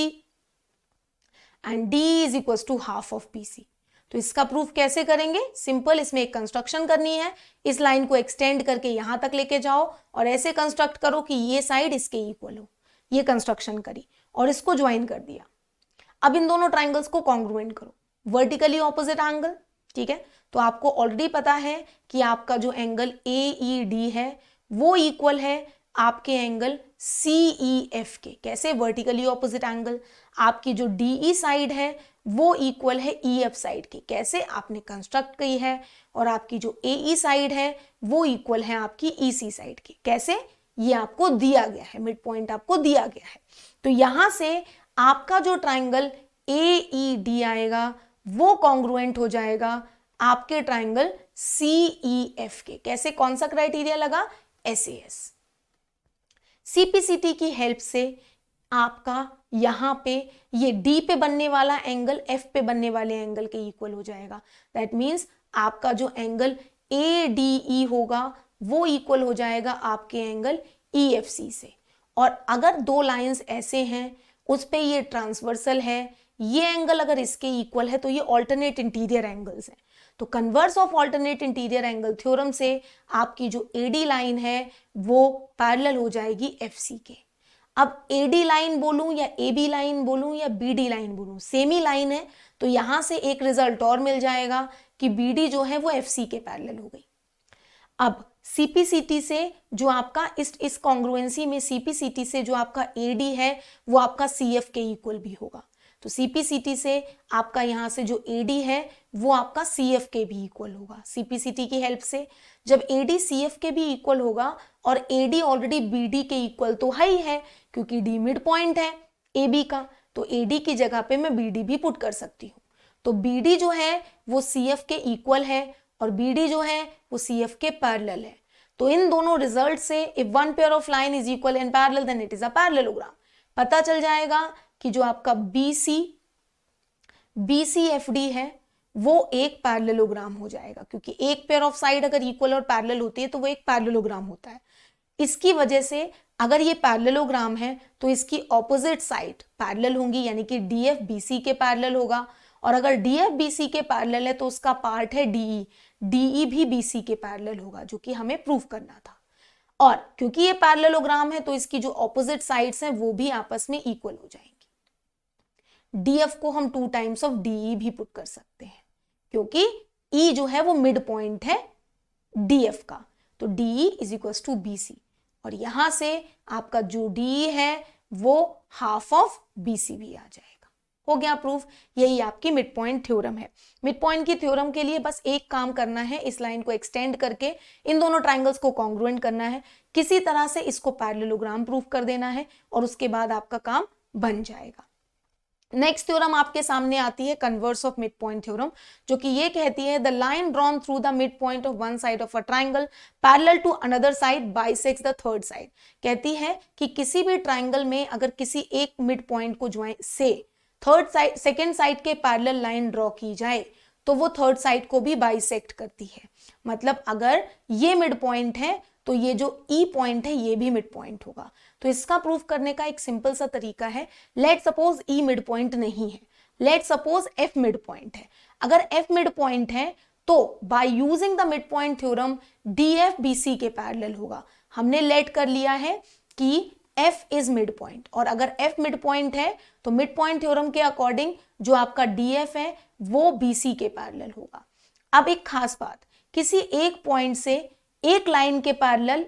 and DE is equal to half of BC। तो इसका प्रूफ कैसे करेंगे? सिंपल, इसमें एक कंस्ट्रक्शन करनी है। इस लाइन को एक्सटेंड करके यहां तक लेके जाओ और ऐसे कंस्ट्रक्ट करो कि ये साइड इसके इक्वल हो। ये कंस्ट्रक्शन करी और इसको ज्वाइन कर दिया। अब इन दोनों ट्राइंगल्स को कॉन्ग्रुएंट करो, वर्टिकली ऑपोजिट एंगल, ठीक है। तो आपको ऑलरेडी पता है कि आपका जो एंगल AED है वो इक्वल है आपके एंगल CEF के। कैसे? Vertically opposite angle. आपकी जो DE साइड है वो इक्वल है EF साइड के। कैसे? आपने कंस्ट्रक्ट की है। और आपकी जो AE साइड है वो इक्वल है आपकी EC साइड की। कैसे? ये आपको दिया गया है, मिड पॉइंट आपको दिया गया है। तो यहां से आपका जो ट्राइंगल AED आएगा वो कॉन्ग्रुएंट हो जाएगा आपके ट्राइंगल CEF के। कैसे? कौन सा क्राइटेरिया लगा? SAS। CPCT की हेल्प से आपका यहां पे ये D पे बनने वाला एंगल F पे बनने वाले एंगल के इक्वल हो जाएगा। दैट मीन्स आपका जो एंगल ADE होगा वो इक्वल हो जाएगा आपके एंगल EFC से। और अगर दो लाइंस ऐसे हैं उस पे ये ट्रांसवर्सल है, ये एंगल अगर इसके इक्वल है तो ये ऑल्टरनेट इंटीरियर एंगल्स हैं। तो converse of alternate interior angle theorem से आपकी जो AD लाइन है वो पैरेलल हो जाएगी FC के। अब AD लाइन बोलूं या AB लाइन बोलूं या BD लाइन बोलूं, सेम ही लाइन है। तो यहां से एक रिजल्ट और मिल जाएगा कि BD जो है वो FC के पैरेलल हो गई। अब CPCT से जो आपका इस कॉन्ग्रुएंसी में CPCT से जो आपका AD है वो आपका CF के इक्वल भी होगा। तो CPCT से आपका यहाँ से जो AD है वो आपका CF के भी इक्वल होगा। CPCT की हेल्प से जब AD CF के भी इक्वल होगा और AD ऑलरेडी BD के इक्वल तो है ही है क्योंकि D मिड पॉइंट है AB का, तो AD की जगह पे मैं BD भी पुट कर सकती हूँ। तो BD जो है वो CF के इक्वल है और BD जो है वो CF के पैरेलल है। तो इन दोनों रिजल्ट से if one pair of line is equal and parallel then it is a parallelogram. पता चल जाएगा कि जो आपका BCFD है वो एक पैरेललोग्राम हो जाएगा, क्योंकि एक पेयर ऑफ साइड अगर इक्वल और पैरेलल होती है तो वो एक पैरेललोग्राम होता है। इसकी वजह से अगर ये पैरेललोग्राम है तो इसकी ऑपोजिट साइड पैरेलल होंगी, यानी कि DF BC के पैरेलल होगा, और अगर DF BC के पैरेलल है तो उसका पार्ट है DE, DE भी BC के पैरेलल होगा, जो कि हमें प्रूव करना था। और क्योंकि ये पैरेललोग्राम है तो इसकी जो ऑपोजिट साइड्स हैं वो भी आपस में इक्वल हो जाएंगी। DF को हम 2 टाइम्स ऑफ DE भी पुट कर सकते हैं, क्योंकि E जो है वो मिड पॉइंट है DF का, तो DE is equal to BC, और यहां से आपका जो DE है वो हाफ ऑफ BC भी आ जाएगा। हो गया प्रूफ। यही आपकी मिड पॉइंट थ्योरम है। मिड पॉइंट की थ्योरम के लिए बस एक काम करना है, इस लाइन को एक्सटेंड करके इन दोनों ट्राइंगल्स को कॉन्ग्रुएंट करना है, किसी तरह से इसको पैरेललोग्राम प्रूफ कर देना है, और उसके बाद आपका काम बन जाएगा। नेक्स्ट थ्योरम आपके सामने आती है converse of midpoint theorem, जो कि ये कहती है the line drawn through the midpoint of one side of a triangle parallel to another side bisects the third side. कहती है कि किसी भी ट्राइंगल में अगर किसी एक मिड पॉइंट को ज्वाइन से थर्ड साइड सेकेंड साइड के पैरेलल लाइन ड्रॉ की जाए तो वो थर्ड साइड को भी बाइसेक्ट करती है। मतलब अगर ये मिड पॉइंट है तो ये जो E पॉइंट है ये भी मिड पॉइंट होगा। तो इसका प्रूफ करने का एक सिंपल सा तरीका है, let suppose E mid point नहीं है, let suppose F mid point है। अगर F मिड पॉइंट है तो bye using the midpoint theorem DF BC के पैरेलल होगा। हमने लेट कर लिया है कि F इज मिड पॉइंट, और अगर F मिड पॉइंट है तो मिड पॉइंट थ्योरम के अकॉर्डिंग जो आपका DF है वो BC के पैरेलल होगा। अब एक खास बात, किसी एक पॉइंट से एक लाइन के पैरेलल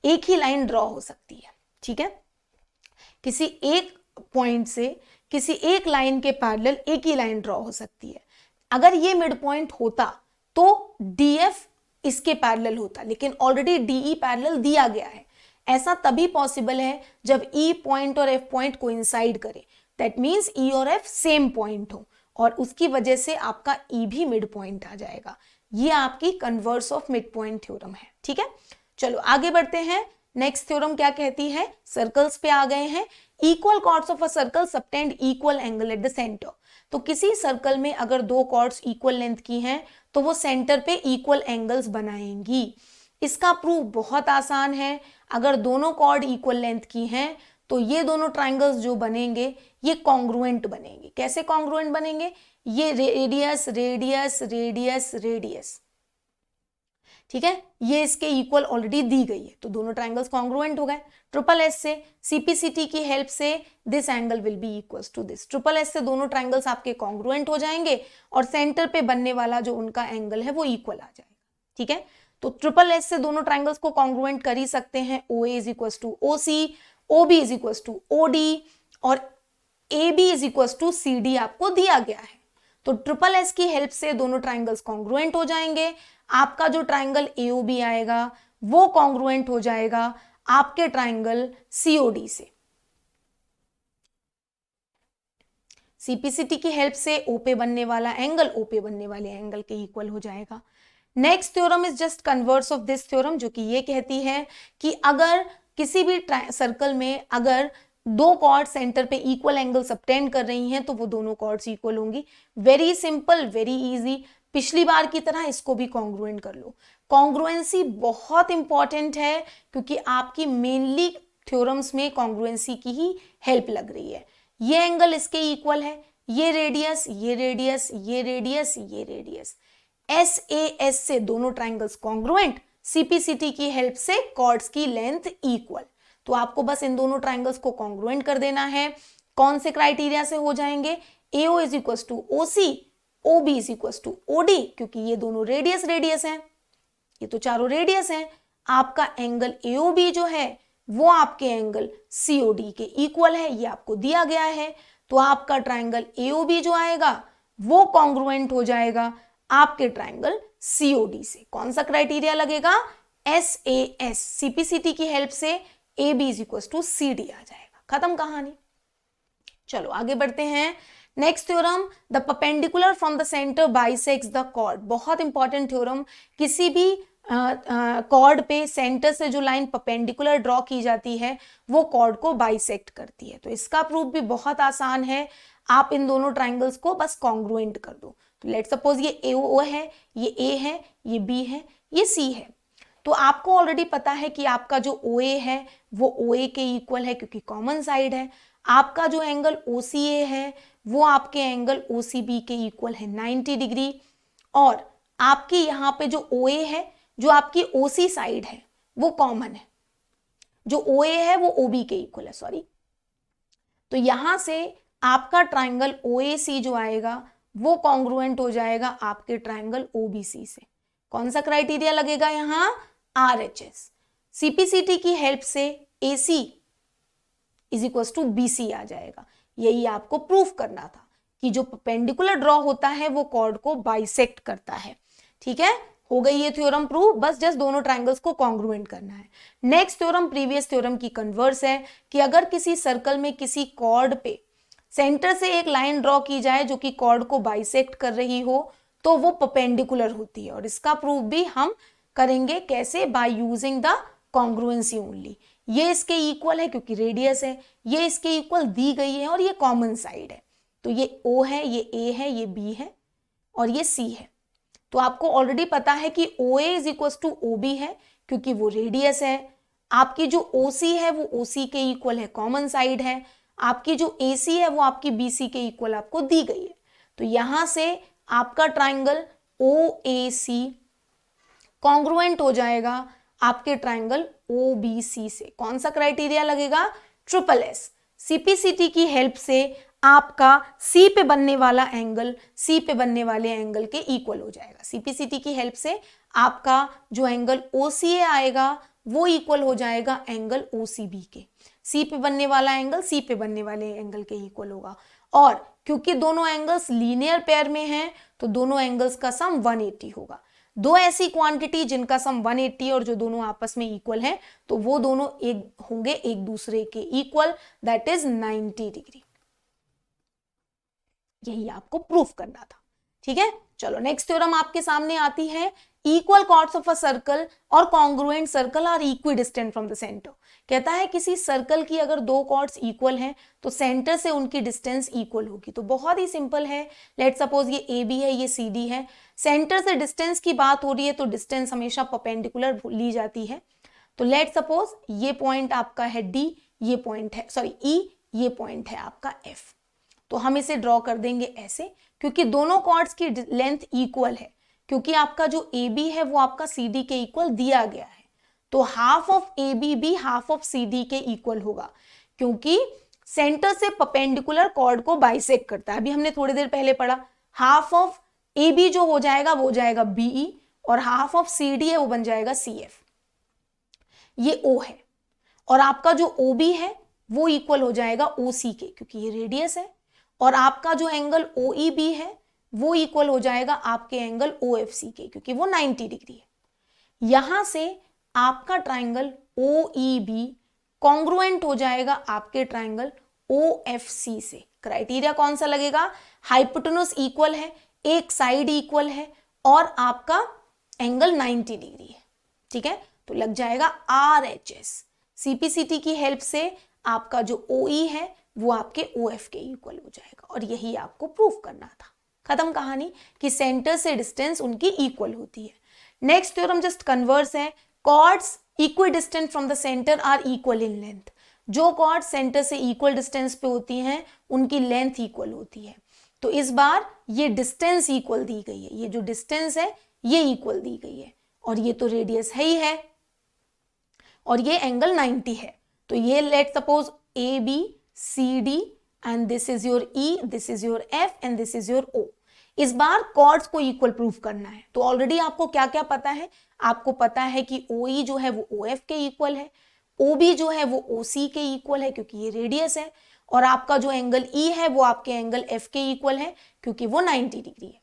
एक ही लाइन ड्रॉ हो सकती है, ठीक है। किसी एक पॉइंट से किसी एक लाइन के पैरेलल एक ही लाइन ड्रॉ हो सकती है। अगर ये मिड पॉइंट होता तो DF इसके पैरेलल होता, लेकिन ऑलरेडी DE पैरेलल दिया गया है। ऐसा तभी पॉसिबल है जब E पॉइंट और F पॉइंट कोइंसाइड करे, दैट मींस E और F सेम पॉइंट हो, और उसकी वजह से आपका E भी मिड पॉइंट आ जाएगा। ये आपकी converse of midpoint theorem है, ठीक है। चलो आगे बढ़ते हैं। नेक्स्ट थ्योरम क्या कहती है, सर्कल्स पे आ गए हैं। Equal chords of a circle subtend equal angle at the centre. तो किसी सर्कल में अगर दो कॉर्ड्स इक्वल लेंथ की हैं तो वो सेंटर पे इक्वल एंगल्स बनाएंगी। इसका प्रूफ बहुत आसान है। अगर दोनों कॉर्ड इक्वल लेंथ की हैं तो ये दोनों ट्राइंगल्स जो बनेंगे ये कॉन्ग्रुएंट बनेंगे। कैसे कॉन्ग्रुएंट बनेंगे, ये रेडियस रेडियस रेडियस रेडियस, ठीक है, ये इसके इक्वल ऑलरेडी दी गई है, तो दोनों ट्राइंगल्स कॉन्ग्रुएंट हो गए। ट्रिपल एस से CPCT की हेल्प से this angle will be equals to this. Triple S से दोनों ट्राइंगल्स आपके कॉन्ग्रुएंट हो जाएंगे और सेंटर पे बनने वाला जो उनका एंगल है वो इक्वल आ जाएगा, ठीक है। तो ट्रिपल एस से दोनों ट्राइंगल्स को कॉन्ग्रुएंट कर ही सकते हैं। OA is equals to OC, OB is equals to OD, और AB is equals to CD आपको दिया गया है। तो ट्रिपल एस की हेल्प से दोनों ट्राइंगल्स कॉन्ग्रुएंट हो जाएंगे। आपका जो ट्राइंगल AOB आएगा वो कॉन्ग्रुएंट हो जाएगा आपके ट्राइंगल COD से। CPCT की हेल्प से O पे बनने वाला एंगल O पे बनने वाले एंगल के इक्वल हो जाएगा। Next theorem is just converse of this theorem, जो कि ये कहती है कि अगर किसी भी सर्कल में अगर दो कॉर्ड सेंटर पे इक्वल एंगल सबटेंड कर रही हैं तो वो दोनों कॉर्ड्स इक्वल होंगी। Very simple, very easy. पिछली बार की तरह इसको भी कॉन्ग्रुएंट कर लो। कॉन्ग्रुएंसी बहुत इंपॉर्टेंट है क्योंकि आपकी मेनली थ्योरम्स में कॉन्ग्रुएंसी की ही हेल्प लग रही है। ये एंगल इसके इक्वल है, ये रेडियस ये रेडियस ये रेडियस ये रेडियस, SAS से दोनों ट्राइंगल्स कॉन्ग्रुएंट, CPCT की हेल्प से कॉर्ड्स की लेंथ इक्वल। तो आपको बस इन दोनों ट्राइंगल्स को कॉन्ग्रुएंट कर देना है। कौन से क्राइटेरिया से हो जाएंगे, AO is equal to OC, OB is equal to OD, क्योंकि ये दोनों रेडियस रेडियस हैं, ये तो चारों रेडियस हैं। आपका एंगल AOB जो है वो आपके एंगल COD के इक्वल है, ये आपको दिया गया है। तो आपका ट्राइंगल AOB जो आएगा वो कॉन्ग्रुएंट हो जाएगा आपके ट्राइंगल COD से। कौन सा क्राइटेरिया लगेगा, SAS, CPCT की हेल्प से AB is equal to CD आ जाएगा। खत्म कहानी। चलो आगे बढ़ते हैं। Next theorem, the perpendicular from the centre bisects the chord. बहुत इंपॉर्टेंट थ्योरम। किसी भी कॉर्ड पे सेंटर से जो लाइन परपेंडिकुलर ड्रॉ की जाती है वो कॉर्ड को बाइसेक्ट करती है। तो इसका प्रूफ भी बहुत आसान है। आप इन दोनों ट्राइंगल्स को बस कॉन्ग्रुएंट कर दो। तो लेट सपोज ये AO है, ये A है, ये B है, ये C है। तो आपको ऑलरेडी पता है कि आपका जो OA है वो OA के इक्वल है क्योंकि कॉमन साइड है। आपका जो एंगल OCA है वो आपके एंगल OCB के इक्वल है 90 डिग्री। और आपकी यहाँ पे जो OA है, जो आपकी OC साइड है वो कॉमन है, जो OA है वो OB के इक्वल है, सॉरी। तो यहां से आपका ट्राइंगल OAC जो आएगा वो कॉन्ग्रुएंट हो जाएगा आपके ट्राइंगल OBC से। कौन सा क्राइटेरिया लगेगा यहाँ? RHS। CPCT की हेल्प से AC is equal to BC आ जाएगा। यही आपको प्रूफ करना था कि जो परपेंडिकुलर ड्रॉ होता है वो कॉर्ड को बाइसेक्ट करता है। ठीक है, हो गई ये थ्योरम प्रूफ। बस जस्ट दोनों ट्राइंगल्स को कॉन्ग्रुएंट करना है। नेक्स्ट थ्योरम प्रीवियस थ्योरम की कन्वर्स है कि अगर किसी सर्कल में किसी कॉर्ड पे सेंटर से एक लाइन ड्रॉ की जाए जो कि कॉर्ड को बाइसेक्ट कर रही हो तो वो परपेंडिकुलर होती है। और इसका प्रूफ भी हम करेंगे कैसे? Bye using the congruency only. ये इसके इक्वल है क्योंकि रेडियस है, ये इसके इक्वल दी गई है और ये कॉमन साइड है। तो ये O है, ये A है, ये B है और ये C है। तो आपको ऑलरेडी पता है कि OA is equal to OB है क्योंकि वो रेडियस है। आपकी जो OC है वो OC के इक्वल है, कॉमन साइड है। आपकी जो AC है वो आपकी BC के इक्वल आपको दी गई है। तो यहां से आपका ट्राइंगल OAC कॉन्ग्रुएंट हो जाएगा आपके ट्राइंगल OBC से। कौन सा क्राइटेरिया लगेगा? SSS। CPCT की हेल्प से आपका C पे बनने वाला एंगल C पे बनने वाले एंगल के इक्वल हो जाएगा। CPCT की हेल्प से आपका जो एंगल OCA आएगा वो इक्वल हो जाएगा एंगल OCB के। C पे बनने वाला एंगल C पे बनने वाले एंगल के इक्वल होगा। और क्योंकि दोनों एंगल्स लीनियर पेयर में हैं तो दोनों एंगल्स का सम 180 होगा। दो ऐसी क्वांटिटी जिनका सम 180 और जो दोनों आपस में इक्वल हैं तो वो दोनों एक होंगे एक दूसरे के इक्वल, दैट इज 90 डिग्री। यही आपको प्रूफ करना था। ठीक है, चलो नेक्स्ट थ्योरम आपके सामने आती है। Equal chords of a circle और congruent circle are equidistant from the centre. कहता है किसी सर्कल की अगर दो कॉर्ड्स इक्वल हैं तो सेंटर से उनकी डिस्टेंस इक्वल होगी। तो बहुत ही सिंपल है। लेट सपोज ये AB है, ये CD है। सेंटर से डिस्टेंस की बात हो रही है तो डिस्टेंस हमेशा परपेंडिकुलर ली जाती है। तो लेट सपोज ये पॉइंट आपका है D, ये पॉइंट है सॉरी E, ये पॉइंट है आपका F। तो हम इसे ड्रॉ कर देंगे ऐसे क्योंकि दोनों कॉर्ड्स की लेंथ इक्वल है। क्योंकि आपका जो AB है वो आपका CD के इक्वल दिया गया है तो हाफ ऑफ AB भी हाफ ऑफ CD के इक्वल होगा क्योंकि सेंटर से परपेंडिकुलर कॉर्ड को बाइसेक्ट करता है। अभी हमने थोड़ी देर पहले पढ़ा, हाफ ऑफ AB जो हो जाएगा वो जाएगा BE और हाफ ऑफ CD है वो बन जाएगा CF। ये O है और आपका जो OB है वो इक्वल हो जाएगा OC के क्योंकि ये रेडियस है। और आपका जो एंगल OEB है वो इक्वल हो जाएगा आपके एंगल OFC के क्योंकि वो 90 डिग्री है। यहां से आपका ट्राइंगल OEB कॉन्ग्रुएंट हो जाएगा आपके ट्राइंगल OFC से। क्राइटेरिया कौन सा लगेगा? हाइपोटेन्यूज इक्वल है, एक साइड इक्वल है और आपका एंगल 90 डिग्री है। ठीक है, तो लग जाएगा RHS। CPCT की हेल्प से आपका जो OE है वो आपके OF के इक्वल हो जाएगा और यही आपको प्रूफ करना था। खत्म कहानी कि सेंटर से डिस्टेंस उनकी इक्वल होती है। नेक्स्ट थ्योरम जस्ट कन्वर्स है। Chords equidistant from the centre are equal in length. जो कॉर्ड सेंटर से इक्वल डिस्टेंस पे होती हैं उनकी लेंथ इक्वल होती है। तो इस बार ये डिस्टेंस इक्वल दी गई है, ये जो डिस्टेंस है ये इक्वल दी गई है और ये तो रेडियस है ही है और ये एंगल 90 है। तो ये let suppose AB CD and this is your E, this is your F and this is your O। इस बार कॉर्ड्स को इक्वल प्रूफ करना है। तो ऑलरेडी आपको क्या क्या पता है? आपको पता है कि OE जो है वो OF के इक्वल है, OB जो है वो OC के इक्वल है क्योंकि ये रेडियस है और आपका जो एंगल E है वो आपके एंगल F के इक्वल है क्योंकि वो 90 डिग्री है।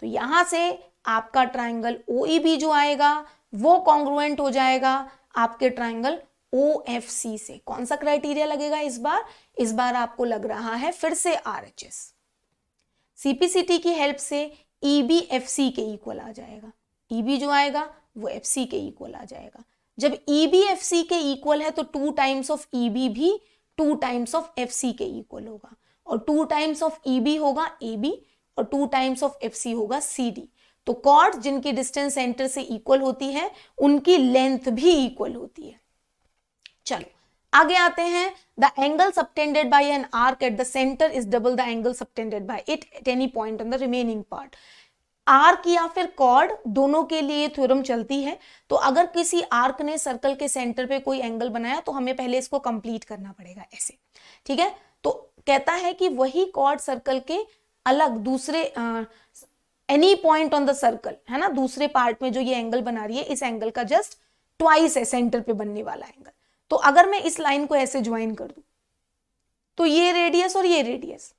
तो यहां से आपका ट्राइंगल OEB जो आएगा वो कॉन्ग्रुएंट हो जाएगा आपके ट्राइंगल OFC से। कौन सा क्राइटेरिया लगेगा इस बार? इस बार आपको लग रहा है फिर से RHS। CPCT की हेल्प से EB FC के इक्वल आ जाएगा। EB जो आएगा वो FC के इक्वल आ जाएगा। जब EB FC के इक्वल है तो 2 टाइम्स ऑफ EB भी 2 टाइम्स ऑफ FC के इक्वल होगा और 2 टाइम्स ऑफ EB होगा AB और 2 टाइम्स ऑफ FC होगा CD। तो कॉर्ड्स जिनकी डिस्टेंस सेंटर से इक्वल होती है उनकी लेंथ भी इक्वल होती है। चलो आगे आते हैं। The angle subtended bye an arc eight the centre is double the angle subtended bye it at any point on the remaining part. Arc या फिर कॉर्ड दोनों के लिए थ्योरम चलती है। तो अगर किसी आर्क ने सर्कल के सेंटर पे कोई एंगल बनाया तो हमें पहले इसको कंप्लीट करना पड़ेगा ऐसे, ठीक है। तो कहता है कि वही कॉर्ड सर्कल के अलग दूसरे any point on the circle, है ना, दूसरे पार्ट में जो ये एंगल बना रही है इस एंगल का जस्ट ट्वाइस है सेंटर पे बनने वाला एंगल। तो अगर मैं इस लाइन को ऐसे ज्वाइन कर दूं तो ये रेडियस और ये रेडियस,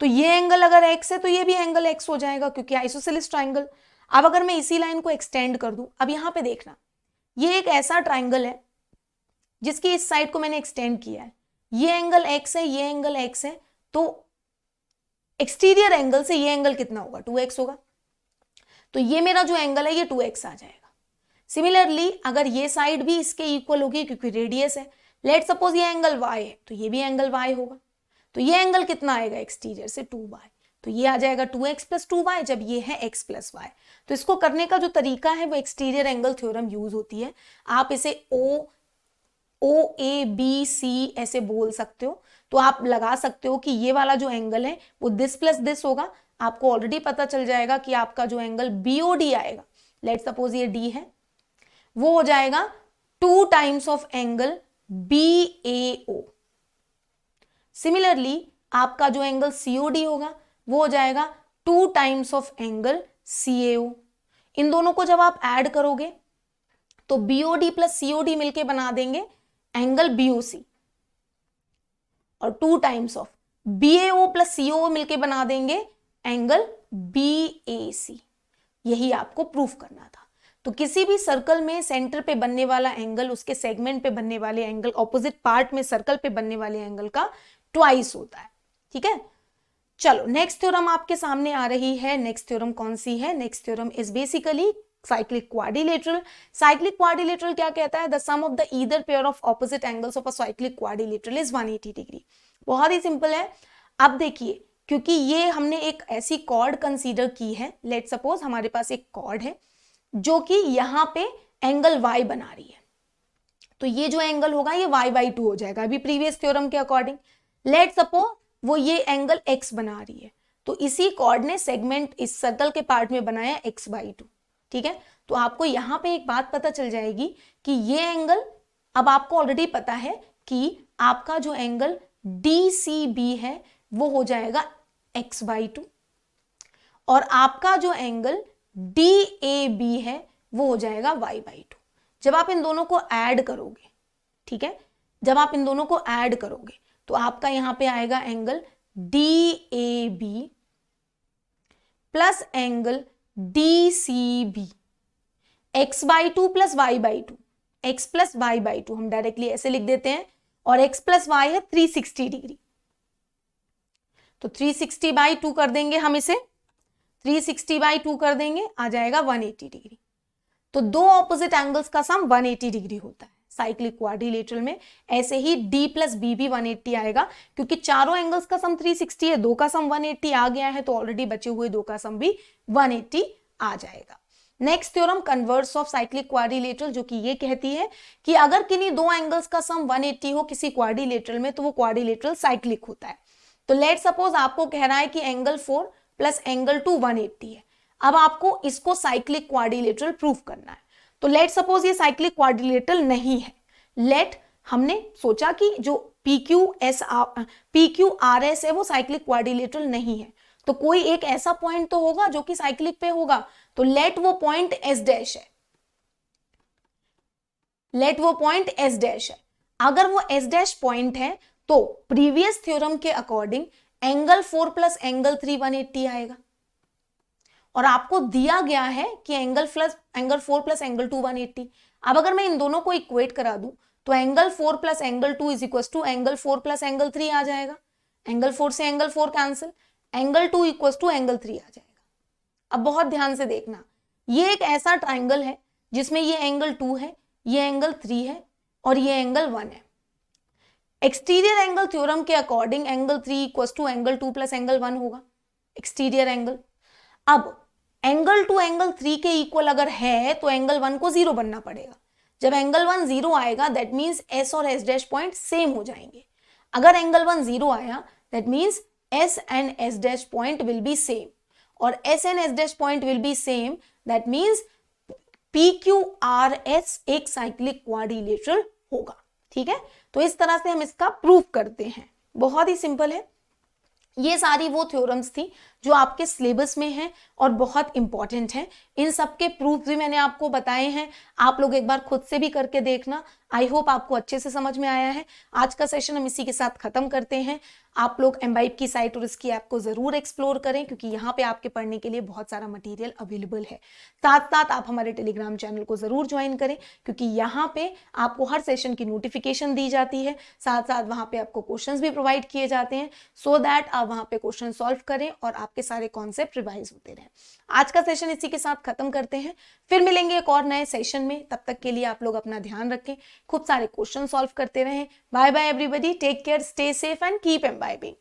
तो ये एंगल अगर x है तो ये भी एंगल x हो जाएगा क्योंकि आइसोसेलेस ट्राइंगल। अब अगर मैं इसी लाइन को एक्सटेंड कर दूं, अब यहां पे देखना ये एक ऐसा ट्राइंगल है जिसकी इस साइड को मैंने एक्सटेंड किया है, ये एंगल x है, ये एंगल x है, तो एक्सटीरियर एंगल से ये एंगल कितना होगा 2x होगा। तो ये मेरा जो एंगल है ये 2x आ जाएगा। सिमिलरली अगर ये साइड भी इसके इक्वल होगी क्योंकि रेडियस है, लेट सपोज ये एंगल y है तो ये भी एंगल y होगा। तो ये एंगल कितना आएगा एक्सटीरियर से 2y, तो ये आ जाएगा 2x प्लस 2y जब ये है x प्लस y। तो इसको करने का जो तरीका है वो एक्सटीरियर एंगल थ्योरम यूज होती है। आप इसे OABC ऐसे बोल सकते हो। तो आप लगा सकते हो कि ये वाला जो एंगल है वो दिस प्लस दिस होगा। आपको ऑलरेडी पता चल जाएगा कि आपका जो एंगल BOD आएगा, लेट सपोज ये D है, वो हो जाएगा 2 times of angle BAO। Similarly आपका जो एंगल COD होगा वो हो जाएगा 2 टाइम्स ऑफ एंगल CAO। इन दोनों को जब आप ऐड करोगे तो BOD प्लस COD मिलके बना देंगे एंगल BOC, और 2 times of BAO plus CO मिलके बना देंगे एंगल BAC। यही आपको प्रूफ करना था। तो किसी भी सर्कल में सेंटर पे बनने वाला एंगल उसके सेगमेंट पे बनने वाले एंगल, ऑपोजिट पार्ट में सर्कल पे बनने वाले एंगल का ट्वाइस होता है, ठीक है। चलो नेक्स्ट थ्योरम आपके सामने आ रही है। नेक्स्ट थ्योरम कौन सी है? Next theorem is basically cyclic quadrilateral. Cyclic quadrilateral क्या कहता है? The sum of the either pair of opposite angles of a cyclic quadrilateral is 180 degree. बहुत ही सिंपल है। अब देखिए, क्योंकि ये हमने एक ऐसी कॉर्ड कंसीडर की है, लेट सपोज हमारे पास एक कॉर्ड है जो कि यहां पे एंगल y बना रही है, तो ये जो एंगल होगा ये y/2 हो जाएगा अभी प्रीवियस थ्योरम के अकॉर्डिंग। लेट सपोज वो ये एंगल x बना रही है, तो इसी कॉर्ड ने सेगमेंट इस सर्कल के पार्ट में बनाया x/2, ठीक है। तो आपको यहां पे एक बात पता चल जाएगी कि ये एंगल, अब आपको ऑलरेडी पता है कि आपका जो एंगल DCB है वो हो जाएगा x/2, और आपका जो एंगल DAB है वो हो जाएगा y/2। जब आप इन दोनों को ऐड करोगे, ठीक है, जब आप इन दोनों को ऐड करोगे तो आपका यहां पे आएगा angle DAB plus angle DCB, x/2 plus y/2, x plus y/2 हम डायरेक्टली ऐसे लिख देते हैं, और x प्लस y है 360 डिग्री, तो 360/2 कर देंगे हम इसे, 360/2 कर देंगे, आ जाएगा 180 डिग्री। तो दो ऑपोजिट एंगल्स का सम 180 डिग्री होता है साइक्लिक क्वाड्रिलेटरल में। ऐसे ही D प्लस B भी 180 आएगा, क्योंकि चारों एंगल्स का सम 360 है, दो का सम 180 आ गया है, तो ऑलरेडी बचे हुए दो का सम भी 180 आ जाएगा। Next theorem converse of cyclic quadrilateral, जो कि ये कहती है कि अगर किन्हीं दो एंगल्स का सम 180 हो किसी क्वाड्रिलेटरल में तो वो क्वाड्रिलेटरल साइक्लिक होता है। तो लेट सपोज आपको कह रहा है कि एंगल 4 प्लस एंगल 2 180 है। अब आपको इसको साइक्लिक क्वाड्रिलेटरल प्रूफ करना है। तो लेट सपोज ये साइक्लिक क्वाड्रिलेटरल नहीं है। लेट हमने सोचा कि जो PQRS है वो साइक्लिक क्वाड्रिलेटरल नहीं है, तो कोई एक ऐसा पॉइंट तो होगा जो कि साइक्लिक पे होगा। तो लेट वो पॉइंट S डैश है, लेट वो पॉइंट S डैश है। अगर वो S डैश पॉइंट है तो प्रीवियस थ्योरम के अकॉर्डिंग एंगल 4 प्लस एंगल 3 180 आएगा, और आपको दिया गया है कि एंगल 4 प्लस एंगल 2 180। अब अगर मैं इन दोनों को इक्वेट करा दूं तो angle 4 plus angle 2 is equal to angle 4 plus angle 3 आ जाएगा। एंगल 4 से angle 4 cancel, angle 2 equal to angle 3 आ जाएगा। अब बहुत ध्यान से देखना, ये एक ऐसा ट्राइंगल है जिसमें ये एंगल 2 है, ये एंगल 3 है और ये एंगल 1 है। एक्सटीरियर एंगल थ्योरम के according angle 3 equal to angle 2 plus angle 1 होगा एक्सटीरियर एंगल। अब एंगल टू एंगल 3 के इक्वल अगर है तो एंगल 1 को 0 बनना पड़ेगा। जब एंगल 1 0 आएगा दैट मीन्स एस और एस डैश पॉइंट सेम हो जाएंगे। अगर एंगल 1 0 आया that means S and S dash point will be same, और S and S dash point will be same that means P Q R S एक cyclic quadrilateral होगा। ठीक है, तो इस तरह से हम इसका प्रूफ करते हैं, बहुत ही सिंपल है। ये सारी वो थ्योरम्स थी जो आपके सिलेबस में हैं और बहुत इंपॉर्टेंट हैं। इन सब के प्रूफ भी मैंने आपको बताए हैं, आप लोग एक बार खुद से भी करके देखना। आई होप आपको अच्छे से समझ में आया है। आज का सेशन हम इसी के साथ खत्म करते हैं। आप लोग एम्बाइब की साइट और इसकी ऐप को जरूर एक्सप्लोर करें, क्योंकि यहाँ पे आपके पढ़ने के लिए बहुत सारा मटेरियल अवेलेबल है। साथ साथ आप हमारे टेलीग्राम चैनल को जरूर ज्वाइन करें, क्योंकि यहाँ पे आपको हर सेशन की नोटिफिकेशन दी जाती है। साथ साथ वहाँ पे आपको क्वेश्चंस भी प्रोवाइड किए जाते हैं, सो दैट आप वहाँ पे क्वेश्चन सॉल्व करें और आपके सारे कॉन्सेप्ट रिवाइज होते रहें। आज का सेशन इसी के साथ खत्म करते हैं, फिर मिलेंगे एक और नए सेशन में। तब तक के लिए आप लोग अपना ध्यान रखें, खूब सारे क्वेश्चन सॉल्व करते रहें। Bye bye everybody, take care, stay safe and keep imbibing.